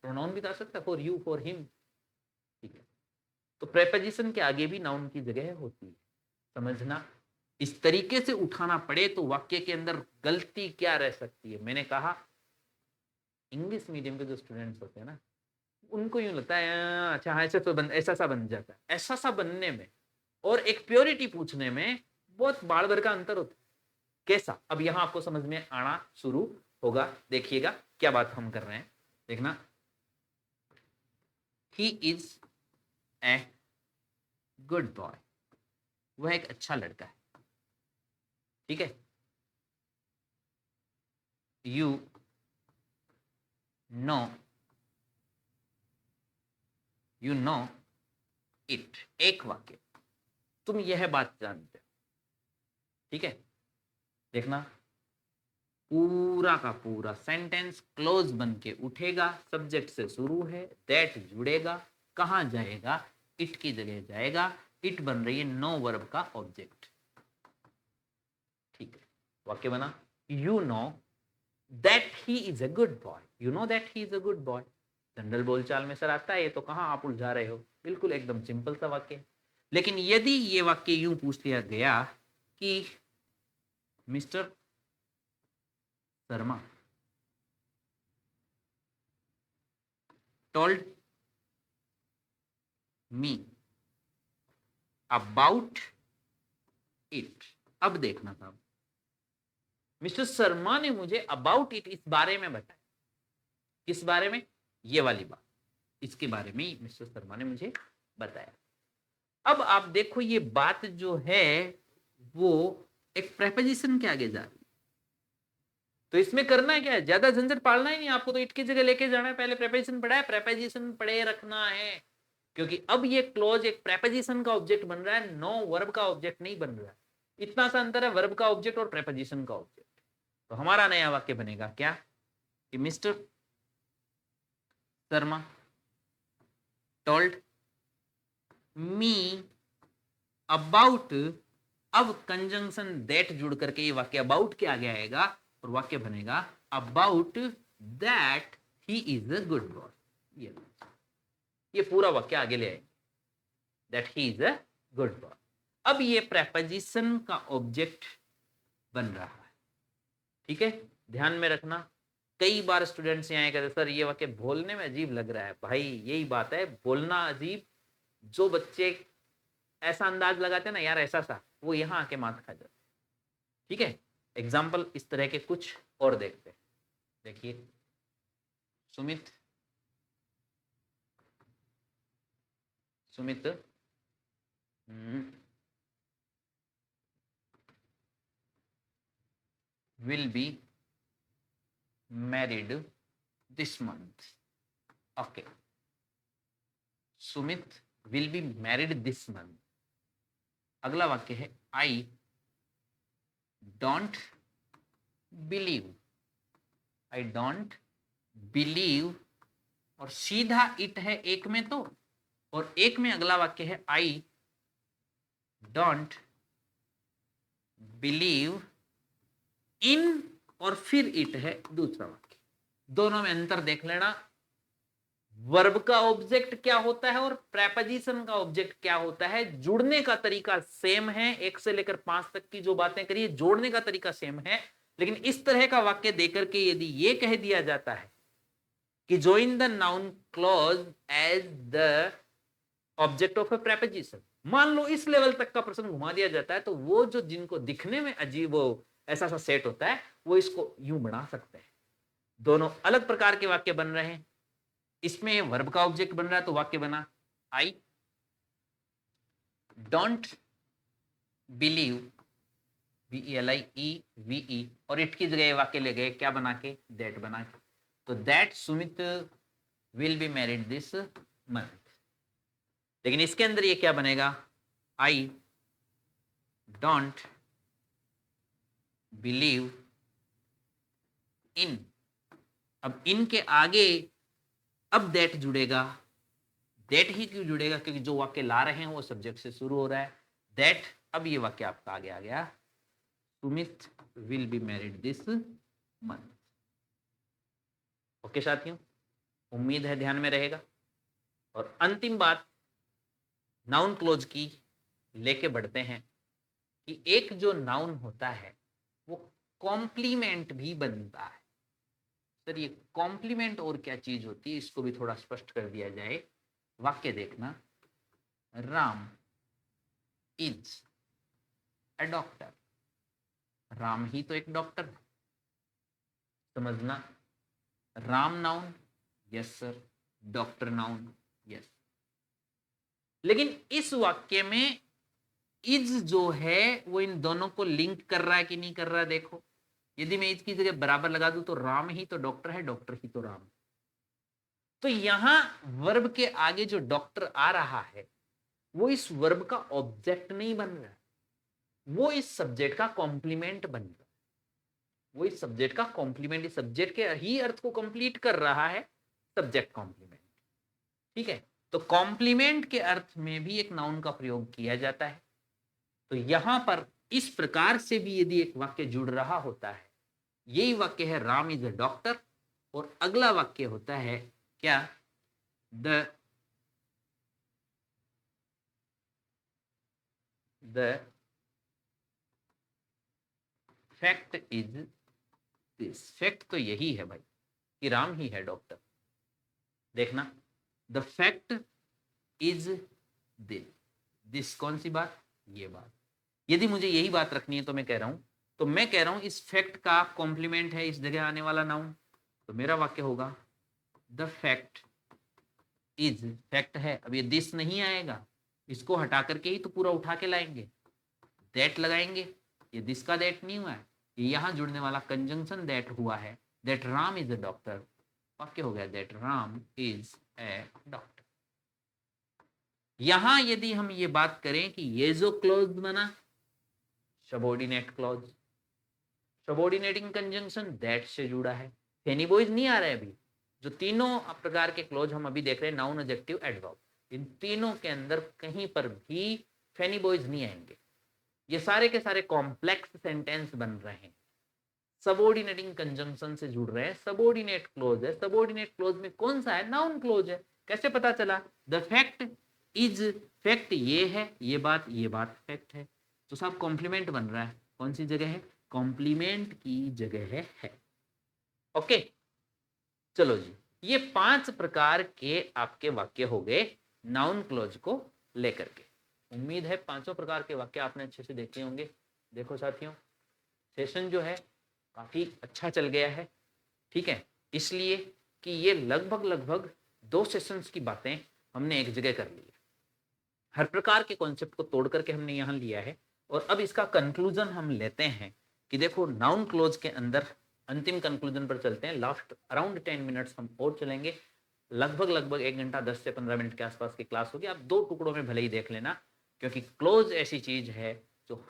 प्रोनाउन भी तो आ सकता है, फॉर यू, फॉर हिम, ठीक है। तो प्रेपोजिशन के आगे भी नाउन की जगह होती है, समझना। इस तरीके से उठाना पड़े तो वाक्य के अंदर गलती क्या रह सकती है। मैंने कहा इंग्लिश मीडियम के जो स्टूडेंट्स होते हैं ना, उनको यूं लगता है अच्छा हाँ ऐसा सा बन जाता है। ऐसा सा बनने में और एक प्योरिटी पूछने में बहुत बाड़ भर का अंतर होता है। कैसा, अब यहां आपको समझ में आना शुरू होगा, देखिएगा क्या बात हम कर रहे हैं, देखना। He is a good boy, वह एक अच्छा लड़का है, ठीक है। You know, you know it, एक वाक्य, तुम यह बात जानते हो, ठीक है। देखना पूरा का पूरा सेंटेंस क्लोज बन के उठेगा, सब्जेक्ट से शुरू है, दैट जुड़ेगा, कहां जाएगा, इट की जगह जाएगा, इट बन रही है नो वर्ब का ऑब्जेक्ट, ठीक है। वाक्य बना, you know that he is a good boy, you know that he is a good boy. General बोलचाल में सर आता है ये, तो कहां आप उलझा रहे हो, बिल्कुल एकदम सिंपल सा वाक्य। लेकिन यदि ये वाक्य यूं पूछ लिया गया कि mister Sharma told me about it, अब देखना था, मिस्टर शर्मा ने मुझे अबाउट इट, इस बारे में बताया, किस बारे में, ये वाली बात, इसके बारे में मिस्टर शर्मा ने मुझे बताया। अब आप देखो ये बात जो है वो एक प्रेपोजिशन के आगे जा रही है, तो इसमें करना है क्या है, ज्यादा झंझट पालना ही नहीं आपको, तो इट की जगह लेके जाना है, पहले प्रेपोजिशन पढ़ा है, प्रेपोजिशन पढ़े रखना है, क्योंकि अब ये क्लॉज एक प्रेपोजिशन का ऑब्जेक्ट बन रहा है, नो वर्ब का ऑब्जेक्ट नहीं बन रहा है। इतना सा अंतर है वर्ब का ऑब्जेक्ट और प्रेपोजिशन का ऑब्जेक्ट। तो हमारा नया वाक्य बनेगा क्या, कि mister Sharma told me about, अब कंजंक्शन दैट जुड़ करके ये वाक्य अबाउट के आगे आएगा और वाक्य बनेगा about that he is a good boy. ये पूरा वाक्य आगे ले आएंगे, that he is a good boy. अब ये प्रेपोजिशन का ऑब्जेक्ट बन रहा है, ठीक है, ध्यान में रखना। कई बार स्टूडेंट्स यहाँ कहते सर ये वाक्य बोलने में अजीब लग रहा है, भाई यही बात है, बोलना अजीब, जो बच्चे ऐसा अंदाज लगाते हैं ना यार ऐसा सा, वो यहाँ आके मात खा जाते, ठीक है। एग्जाम्पल इस तरह के कुछ और देखते हैं, देखिए Sumit, Sumit will be married this month, okay, Sumit will be married this month। अगला वाक्य है I don't believe, I don't believe, और सीधा इट है एक में तो, और एक में अगला वाक्य है आई डोंट बिलीव इन, और फिर इट है दूसरा वाक्य। दोनों में अंतर देख लेना, वर्ब का ऑब्जेक्ट क्या होता है और प्रेपोजिशन का ऑब्जेक्ट क्या होता है। जुड़ने का तरीका सेम है, 1 से लेकर 5 तक की जो बातें करिए जोड़ने का तरीका सेम है, लेकिन इस तरह का वाक्य देकर के यदि ये कह दिया जाता है कि join the noun clause as the object of a preposition, मान लो इस लेवल तक का प्रश्न घुमा दिया जाता है, तो वो जो जिनको दिखने में अजीब वो ऐसा सा सेट होता है वो इसको यूं बना सकते हैं। दोनों अलग प्रकार के वाक्य बन रहे हैं, इसमें वर्ब का ऑब्जेक्ट बन रहा है तो वाक्य बना आई डोंट बिलीव, VELIEVE, और इट की जगह वाक्य ले गए क्या बना के, दैट बना के, तो that Sumit will be married this month. लेकिन इसके अंदर ये क्या बनेगा, आई डोंट बिलीव इन। अब इन के आगे अब दैट जुड़ेगा। दैट ही क्यों जुड़ेगा? क्योंकि जो वाक्य ला रहे हैं वो सब्जेक्ट से शुरू हो रहा है। दैट, अब ये वाक्य आपका आगे आ गया, Sumit will be married this month. Okay साथियों, उम्मीद है ध्यान में रहेगा। और अंतिम बात नाउन क्लोज की लेके बढ़ते हैं कि एक जो नाउन होता है वो कॉम्प्लीमेंट भी बनता है। सर ये कॉम्प्लीमेंट और क्या चीज होती है, इसको भी थोड़ा स्पष्ट कर दिया जाए। वाक्य देखना, Ram is a doctor. Ram ही तो एक डॉक्टर है, समझना। Ram noun, yes sir. Doctor noun, yes. लेकिन इस वाक्य में इज जो है वो इन दोनों को लिंक कर रहा है कि नहीं कर रहा है? देखो, यदि मैं इज की जगह बराबर लगा दूं तो राम ही तो डॉक्टर है, डॉक्टर ही तो राम। तो यहां वर्ब के आगे जो डॉक्टर आ रहा है वो इस वर्ब का ऑब्जेक्ट नहीं बन रहा है, वो इस सब्जेक्ट का कॉम्प्लीमेंट बन रहा है। वो इस सब्जेक्ट का कॉम्प्लीमेंट, इस सब्जेक्ट के ही अर्थ को कंप्लीट कर रहा है, सब्जेक्ट कॉम्प्लीमेंट। ठीक है, तो कॉम्प्लीमेंट के अर्थ में भी एक नाउन का प्रयोग किया जाता है। तो यहां पर इस प्रकार से भी यदि एक वाक्य जुड़ रहा होता है, यही वाक्य है राम इज अ डॉक्टर, और अगला वाक्य होता है क्या? The fact is this. Fact तो यही है भाई कि राम ही है डॉक्टर। देखना, the fact is this. This कौन सी बात? ये बात। यदि मुझे यही बात रखनी है तो मैं कह रहा हूं, तो मैं कह रहा हूं इस फैक्ट का कॉम्प्लीमेंट है इस जगह आने वाला नाउन, तो मेरा वाक्य होगा द फैक्ट इज। फैक्ट है, अब ये दिस नहीं आएगा, इसको हटा करके ही तो पूरा उठा के लाएंगे, दैट लगाएंगे। ये दिस का दैट नहीं हुआ है, ये यहां जुड़ने वाला कंजंक्शन दैट हुआ है। That Ram is a doctor, वाक्य हो गया that Ram is a doctor. यहां यदि हम ये बात करें कि ये जो क्लॉज बना, subordinate clause, subordinating conjunction that से जुड़ा है। फेनी बॉयज नहीं आ रहा है अभी। जो तीनों प्रकार के क्लॉज हम अभी देख रहे हैं, नाउन, एडजेक्टिव, एडवर्ब, इन तीनों के अंदर कहीं पर भी फेनी बॉयज नहीं आएंगे। ये सारे के सारे कॉम्प्लेक्स सेंटेंस बन रहे हैं, सबऑर्डिनेटिंग कंजंक्शन से जुड़ रहे हैं, सबऑर्डिनेट क्लोज है। सबऑर्डिनेट क्लोज में कौन सा है? नाउन क्लोज है। कैसे पता चला? द फैक्ट इज, फैक्ट ये है, ये बात फैक्ट है, तो सब कॉम्प्लीमेंट बन रहा है। कौन सी जगह है? कॉम्प्लीमेंट की जगह है। ओके, चलो जी, ये 5 प्रकार के आपके वाक्य हो गए नाउन क्लोज को लेकर के। उम्मीद है पांचों प्रकार के वाक्य आपने अच्छे से देखे होंगे। देखो साथियों, सेशन जो है काफी अच्छा चल गया है। ठीक है, इसलिए कि ये लगभग 2 सेशंस की बातें हमने एक जगह कर ली है। हर प्रकार के कॉन्सेप्ट को तोड़ करके हमने यहाँ लिया है, और अब इसका कंक्लूजन हम लेते हैं कि देखो नाउन क्लोज के अंदर अंतिम कंक्लूजन पर चलते हैं। लास्ट अराउंड 10 मिनट्स हम और चलेंगे। लगभग 1 घंटा 10 से 15 मिनट के आसपास की क्लास होगी। आप 2 टुकड़ों में भले ही देख लेना, क्योंकि क्लोज ऐसी चीज है जो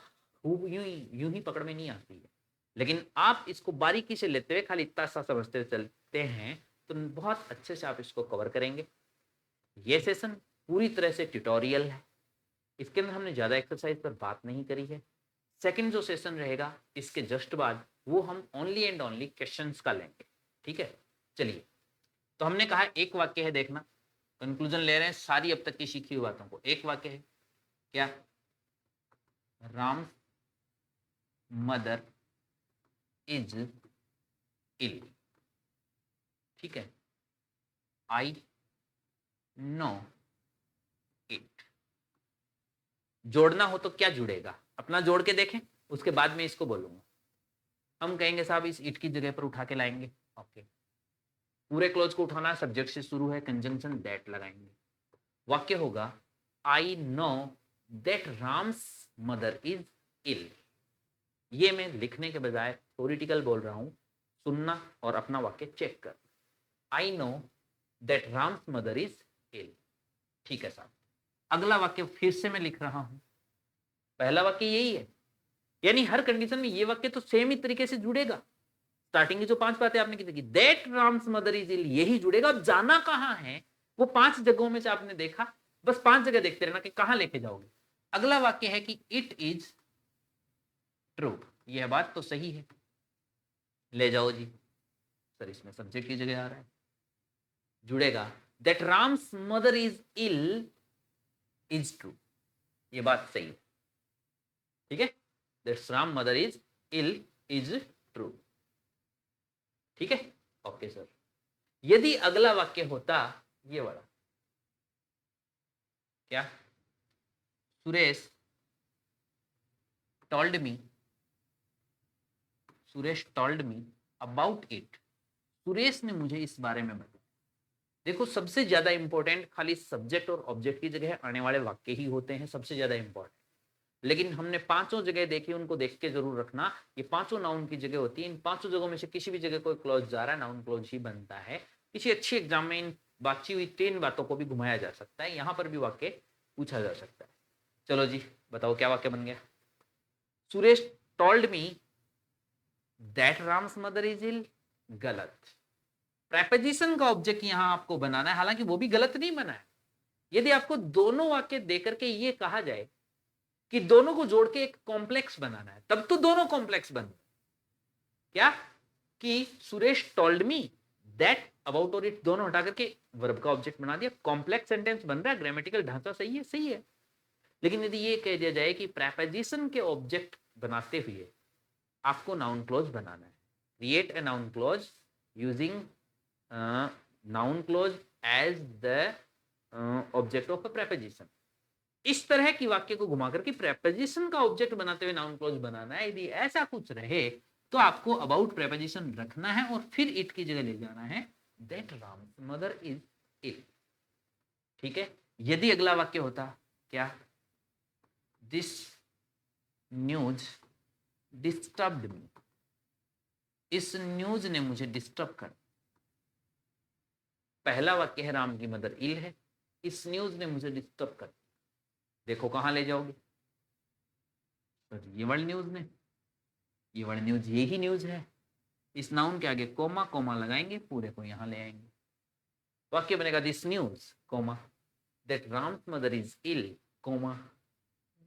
यूं ही पकड़ में नहीं आती है। लेकिन आप इसको बारीकी से लेते हुए खाली इतना सा समझते चलते हैं तो बहुत अच्छे से आप इसको कवर करेंगे। ये सेशन पूरी तरह से ट्यूटोरियल है, इसके अंदर हमने ज़्यादा एक्सरसाइज पर बात नहीं करी है। सेकंड जो सेशन रहेगा इसके जस्ट बाद, वो हम ओनली एंड ओनली क्वेश्चंस का लेंगे। ठीक है, चलिए। तो हमने कहा एक वाक्य है, देखना कंक्लूजन ले रहे हैं सारी अब तक की सीखी हुई बातों को। एक वाक्य है क्या? Ram mother is ill. ठीक है, आई नो इट। जोड़ना हो तो क्या जुड़ेगा? अपना जोड़ के देखें, उसके बाद में इसको बोलूंगा। हम कहेंगे साहब इस इट की जगह पर उठा के लाएंगे। ओके, पूरे क्लोज को उठाना, सब्जेक्ट से शुरू है, कंजंक्शन दैट लगाएंगे। वाक्य होगा I know that Ram's mother is ill. ये मैं लिखने के बजाय थ्योरेटिकल बोल रहा हूं, सुनना और अपना वाक्य चेक कर। I know that Ram's mother is ill. ठीक है साहब, अगला वाक्य फिर से मैं लिख रहा हूं। पहला वाक्य यही है, यानी हर कंडीशन में ये वाक्य तो सेम ही तरीके से जुड़ेगा। स्टार्टिंग की जो 5 बातें आपने की, that Ram's mother is ill, यही जुड़ेगा। अब जाना कहां है वो 5 जगहों में से आपने देखा, बस 5 जगह देखते रहना कि कहां लेके जाओगे। अगला वाक्य है कि इट इज ट्रू, यह बात तो सही है, ले जाओ जी। सर इसमें सब्जेक्ट की जगह आ रहा है, जुड़ेगा। That Ram's mother is ill is true, ये बात सही है, ठीक है। That Ram mother is ill is true, ठीक है। ओके सर, यदि अगला वाक्य होता ये वाला, क्या, Suresh told me, Suresh told me about it, Suresh ने मुझे इस बारे में बताया। देखो सबसे ज्यादा इंपॉर्टेंट खाली सब्जेक्ट और ऑब्जेक्ट की जगह आने वाले वाक्य ही होते हैं सबसे ज्यादा इंपॉर्टेंट, लेकिन हमने 5 जगह देखी, उनको देख के जरूर रखना। ये 5 नाउन की जगह होती है, इन 5 जगहों में से किसी भी जगह कोई क्लॉज जा रहा है, नाउन क्लॉज ही बनता है। किसी अच्छी एग्जाम में इन बातचीत हुई 3 बातों को भी घुमाया जा सकता है, यहां पर भी वाक्य पूछा जा सकता है। चलो जी बताओ क्या वाक्य बन गया। Suresh told me that Ram's mother is ill, गलत। प्रेपोजिशन का ऑब्जेक्ट यहां आपको बनाना है, हालांकि वो भी गलत नहीं बना है। यदि आपको दोनों वाक्य देकर के ये कहा जाए कि दोनों को जोड़ के एक कॉम्प्लेक्स बनाना है, तब तो दोनों कॉम्प्लेक्स बन गए। क्या कि Suresh told me that about और इट दोनों हटा करके वर्ब का ऑब्जेक्ट बना दिया, कॉम्प्लेक्स सेंटेंस बन रहा है, ग्रामेटिकल ढांचा सही है, सही है। लेकिन यदि ये कह दिया जाए कि प्रेपोजिशन के ऑब्जेक्ट बनाते हुए आपको नाउन क्लॉज बनाना है, create a noun clause using noun clause as the object of a preposition, इस तरह की वाक्य को घुमा करके प्रेपोजिशन का ऑब्जेक्ट बनाते हुए नाउन क्लॉज बनाना है। यदि ऐसा कुछ रहे तो आपको अबाउट प्रेपोजिशन रखना है और फिर इट की जगह ले जाना है that Ram's mother is ill, ठीक है। यदि अगला वाक्य होता क्या, दिस न्यूज डिस्टर्ब्ड मी, इस न्यूज ने मुझे डिस्टर्ब कर। पहला वाक्य है राम की मदर इल है, इस न्यूज ने मुझे डिस्टर्ब कर। देखो कहां ले जाओगे, तो ये वर्ल्ड न्यूज ने, ये वर्ल्ड न्यूज यही न्यूज है, इस नाउन के आगे कोमा कोमा लगाएंगे, पूरे को यहां ले आएंगे, वाक्य बनेगा this news comma that Ram's mother is ill comma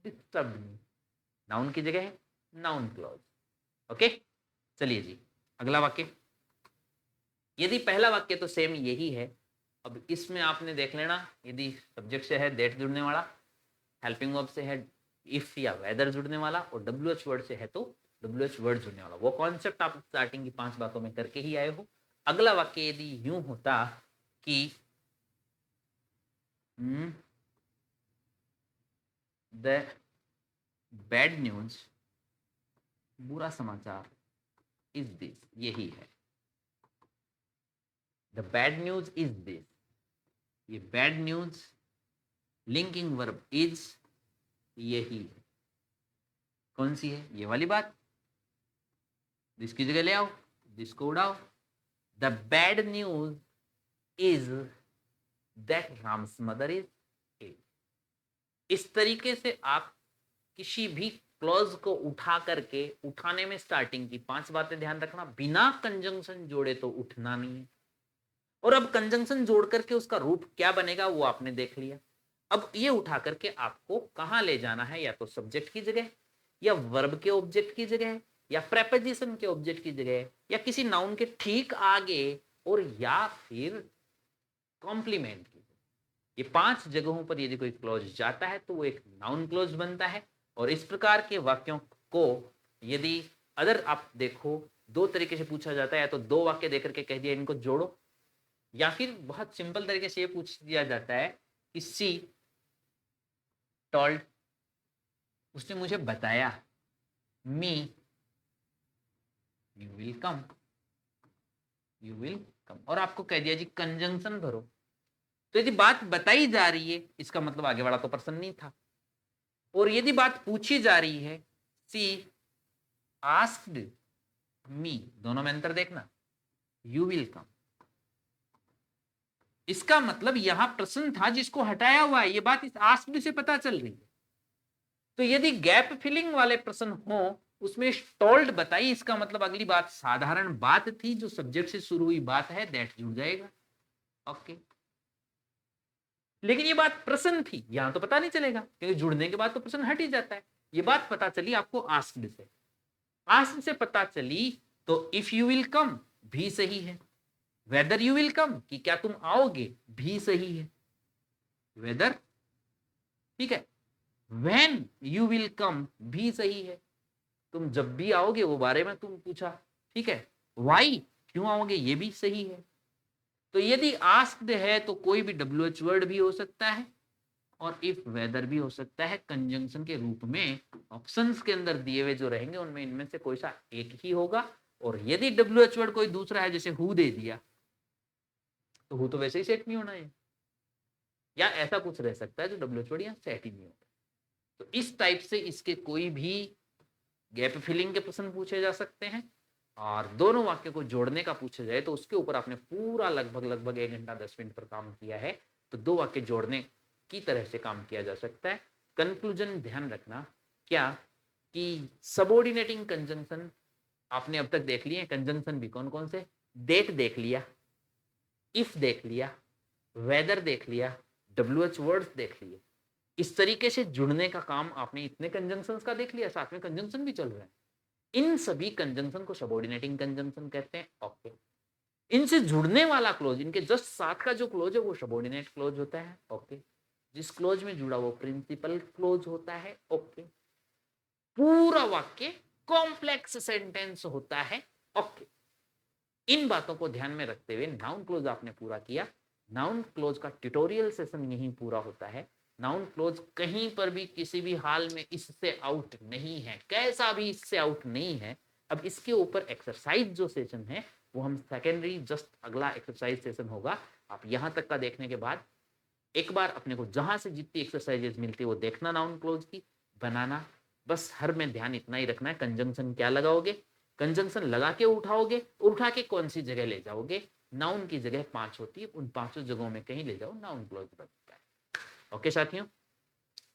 disturb me, noun की जगह है नाउन क्लॉज। ओके चलिए जी अगला वाक्य। यदि पहला वाक्य तो सेम यही है, अब इसमें आपने देख लेना, यदि सब्जेक्ट से है दैट जुड़ने वाला, हेल्पिंग वर्ब से है इफ या वेदर जुड़ने वाला, और WH वर्ड से है तो WH वर्ड जुड़ने वाला। वो कॉन्सेप्ट आप स्टार्टिंग की 5 बातों में करके ही आए हो। अगला वाक्य यदि यूं होता कि द बैड न्यूज, बुरा समाचार, इज दिस, यही है। The bad news is this, ये bad news linking verb is, यही है। कौन सी है ये वाली बात, दिस की जगह ले आओ, दिस को उड़ाओ। The bad news is that Ram's mother is ill. इस तरीके से आप किसी भी क्लॉज को उठा करके, उठाने में स्टार्टिंग की 5 बातें ध्यान रखना, बिना कंजंक्शन जोड़े तो उठना नहीं है। और अब कंजंक्शन जोड़ करके उसका रूप क्या बनेगा वो आपने देख लिया। अब ये उठा करके आपको कहां ले जाना है, या तो सब्जेक्ट की जगह, या वर्ब के ऑब्जेक्ट की जगह, या प्रेपोजिशन के ऑब्जेक्ट की जगह, या किसी नाउन के ठीक आगे, और या फिर कॉम्प्लीमेंट की। ये 5 जगहों पर यदि कोई क्लॉज जाता है तो वो एक नाउन क्लॉज बनता है। और इस प्रकार के वाक्यों को यदि अदर आप देखो 2 तरीके से पूछा जाता है, या तो 2 वाक्य देकर के कह दिया इनको जोड़ो, या फिर बहुत सिंपल तरीके से ये पूछ दिया जाता है कि सी टोल्ड, उसने मुझे बताया, me you will come, you will come, और आपको कह दिया जी कंजंक्शन भरो। तो यदि बात बताई जा रही है इसका मतलब आगे वाला तो पर्सन नहीं था। और यदि बात पूछी जा रही है, सी आस्क्ड मी, दोनों में अंतर देखना, यू विल कम, इसका मतलब यहां प्रश्न था जिसको हटाया हुआ है, ये बात इस आस्क्ड से पता चल रही है। तो यदि गैप फिलिंग वाले प्रश्न हो उसमें स्टॉल्ड बताइए, इसका मतलब अगली बात साधारण बात थी, जो सब्जेक्ट से शुरू हुई बात है दैट जुड़ जाएगा। ओके, लेकिन ये बात प्रश्न थी, यहां तो पता नहीं चलेगा क्योंकि जुड़ने के बाद तो प्रश्न हट ही जाता है। ये बात पता चली आपको आस्क्ड से, आस्क्ड से पता चली तो इफ यू विल कम भी सही है, वेदर यू विल कम कि क्या तुम आओगे भी सही है, वेदर, ठीक है, व्हेन यू विल कम भी सही है, तुम जब भी आओगे वो बारे में तुम पूछा, ठीक है, वाई क्यों आओगे ये भी सही है। तो यदि आस्क्ड है तो कोई भी WH वर्ड भी हो सकता है और इफ वेदर भी हो सकता है कंजंक्शन के रूप में। ऑप्शंस के अंदर दिए हुए जो रहेंगे उनमें इनमें से कोई सा एक ही होगा। और यदि WH वर्ड कोई दूसरा है, जैसे हु दे दिया, तो हु तो वैसे ही सेट नहीं होना है, या ऐसा कुछ रह सकता है जो WH वर्ड यहाँ सेट ही नहीं होता। तो इस टाइप से इसके कोई भी गैप फिलिंग के प्रश्न पूछे जा सकते हैं, और दोनों वाक्य को जोड़ने का पूछा जाए तो उसके ऊपर आपने पूरा लगभग 1 घंटा 10 मिनट पर काम किया है, तो दो वाक्य जोड़ने की तरह से काम किया जा सकता है। कंक्लूजन ध्यान रखना क्या कि सबऑर्डिनेटिंग कंजंक्शन आपने अब तक देख लिए, कंजंक्शन भी कौन कौन से, देख लिया, इफ देख लिया, वेदर देख लिया, WH वर्ड्स देख लिए। इस तरीके से जुड़ने का काम आपने इतने कंजंक्शंस का देख लिया, साथ में कंजंक्शन भी चल रहे हैं। इन सभी कंजंक्शन को सबऑर्डिनेटिंग कंजंक्शन कहते हैं। ओके, इनसे जुड़ने वाला क्लोज, इनके जस्ट साथ का जो क्लोज है वो सबऑर्डिनेट क्लोज होता है। ओके, जिस क्लोज में जुड़ा वो प्रिंसिपल क्लोज होता है। ओके, पूरा वाक्य कॉम्प्लेक्स सेंटेंस होता है। ओके, इन बातों को ध्यान में रखते हुए नाउन क्लोज आपने पूरा किया। नाउन क्लोज का ट्यूटोरियल सेशन यहीं पूरा होता है। नाउन क्लोज कहीं पर भी किसी भी हाल में इससे आउट नहीं है, कैसा भी इससे आउट नहीं है। अब इसके ऊपर एक्सरसाइज जो सेशन है वो हम सेकेंडरी जस्ट अगला एक्सरसाइज सेशन होगा। आप यहां तक का देखने के बाद एक बार अपने को जहां से जितनी एक्सरसाइजेज मिलती है वो देखना, नाउन क्लोज की बनाना। बस हर में ध्यान इतना ही रखना है, कंजंक्शन क्या लगाओगे, कंजंक्शन लगा के उठाओगे, उठा के कौन सी जगह ले जाओगे। नाउन की जगह 5 होती है, उन 5 जगहों में कहीं ले जाओ, नाउन क्लोज बनता है। ओके साथियों,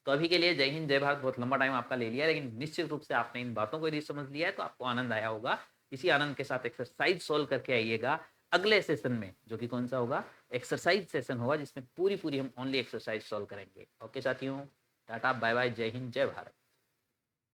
तो अभी के लिए जय हिंद जय भारत। बहुत लंबा टाइम आपका ले लिया, लेकिन निश्चित रूप से आपने इन बातों को यदि समझ लिया है तो आपको आनंद आया होगा। इसी आनंद के साथ एक्सरसाइज सोल्व करके आइएगा अगले सेशन में, जो कि कौन सा होगा, एक्सरसाइज सेशन होगा, जिसमें पूरी हम ओनली एक्सरसाइज सोल्व करेंगे। ओके साथियों, टाटा बाय बाय, जय हिंद जय भारत।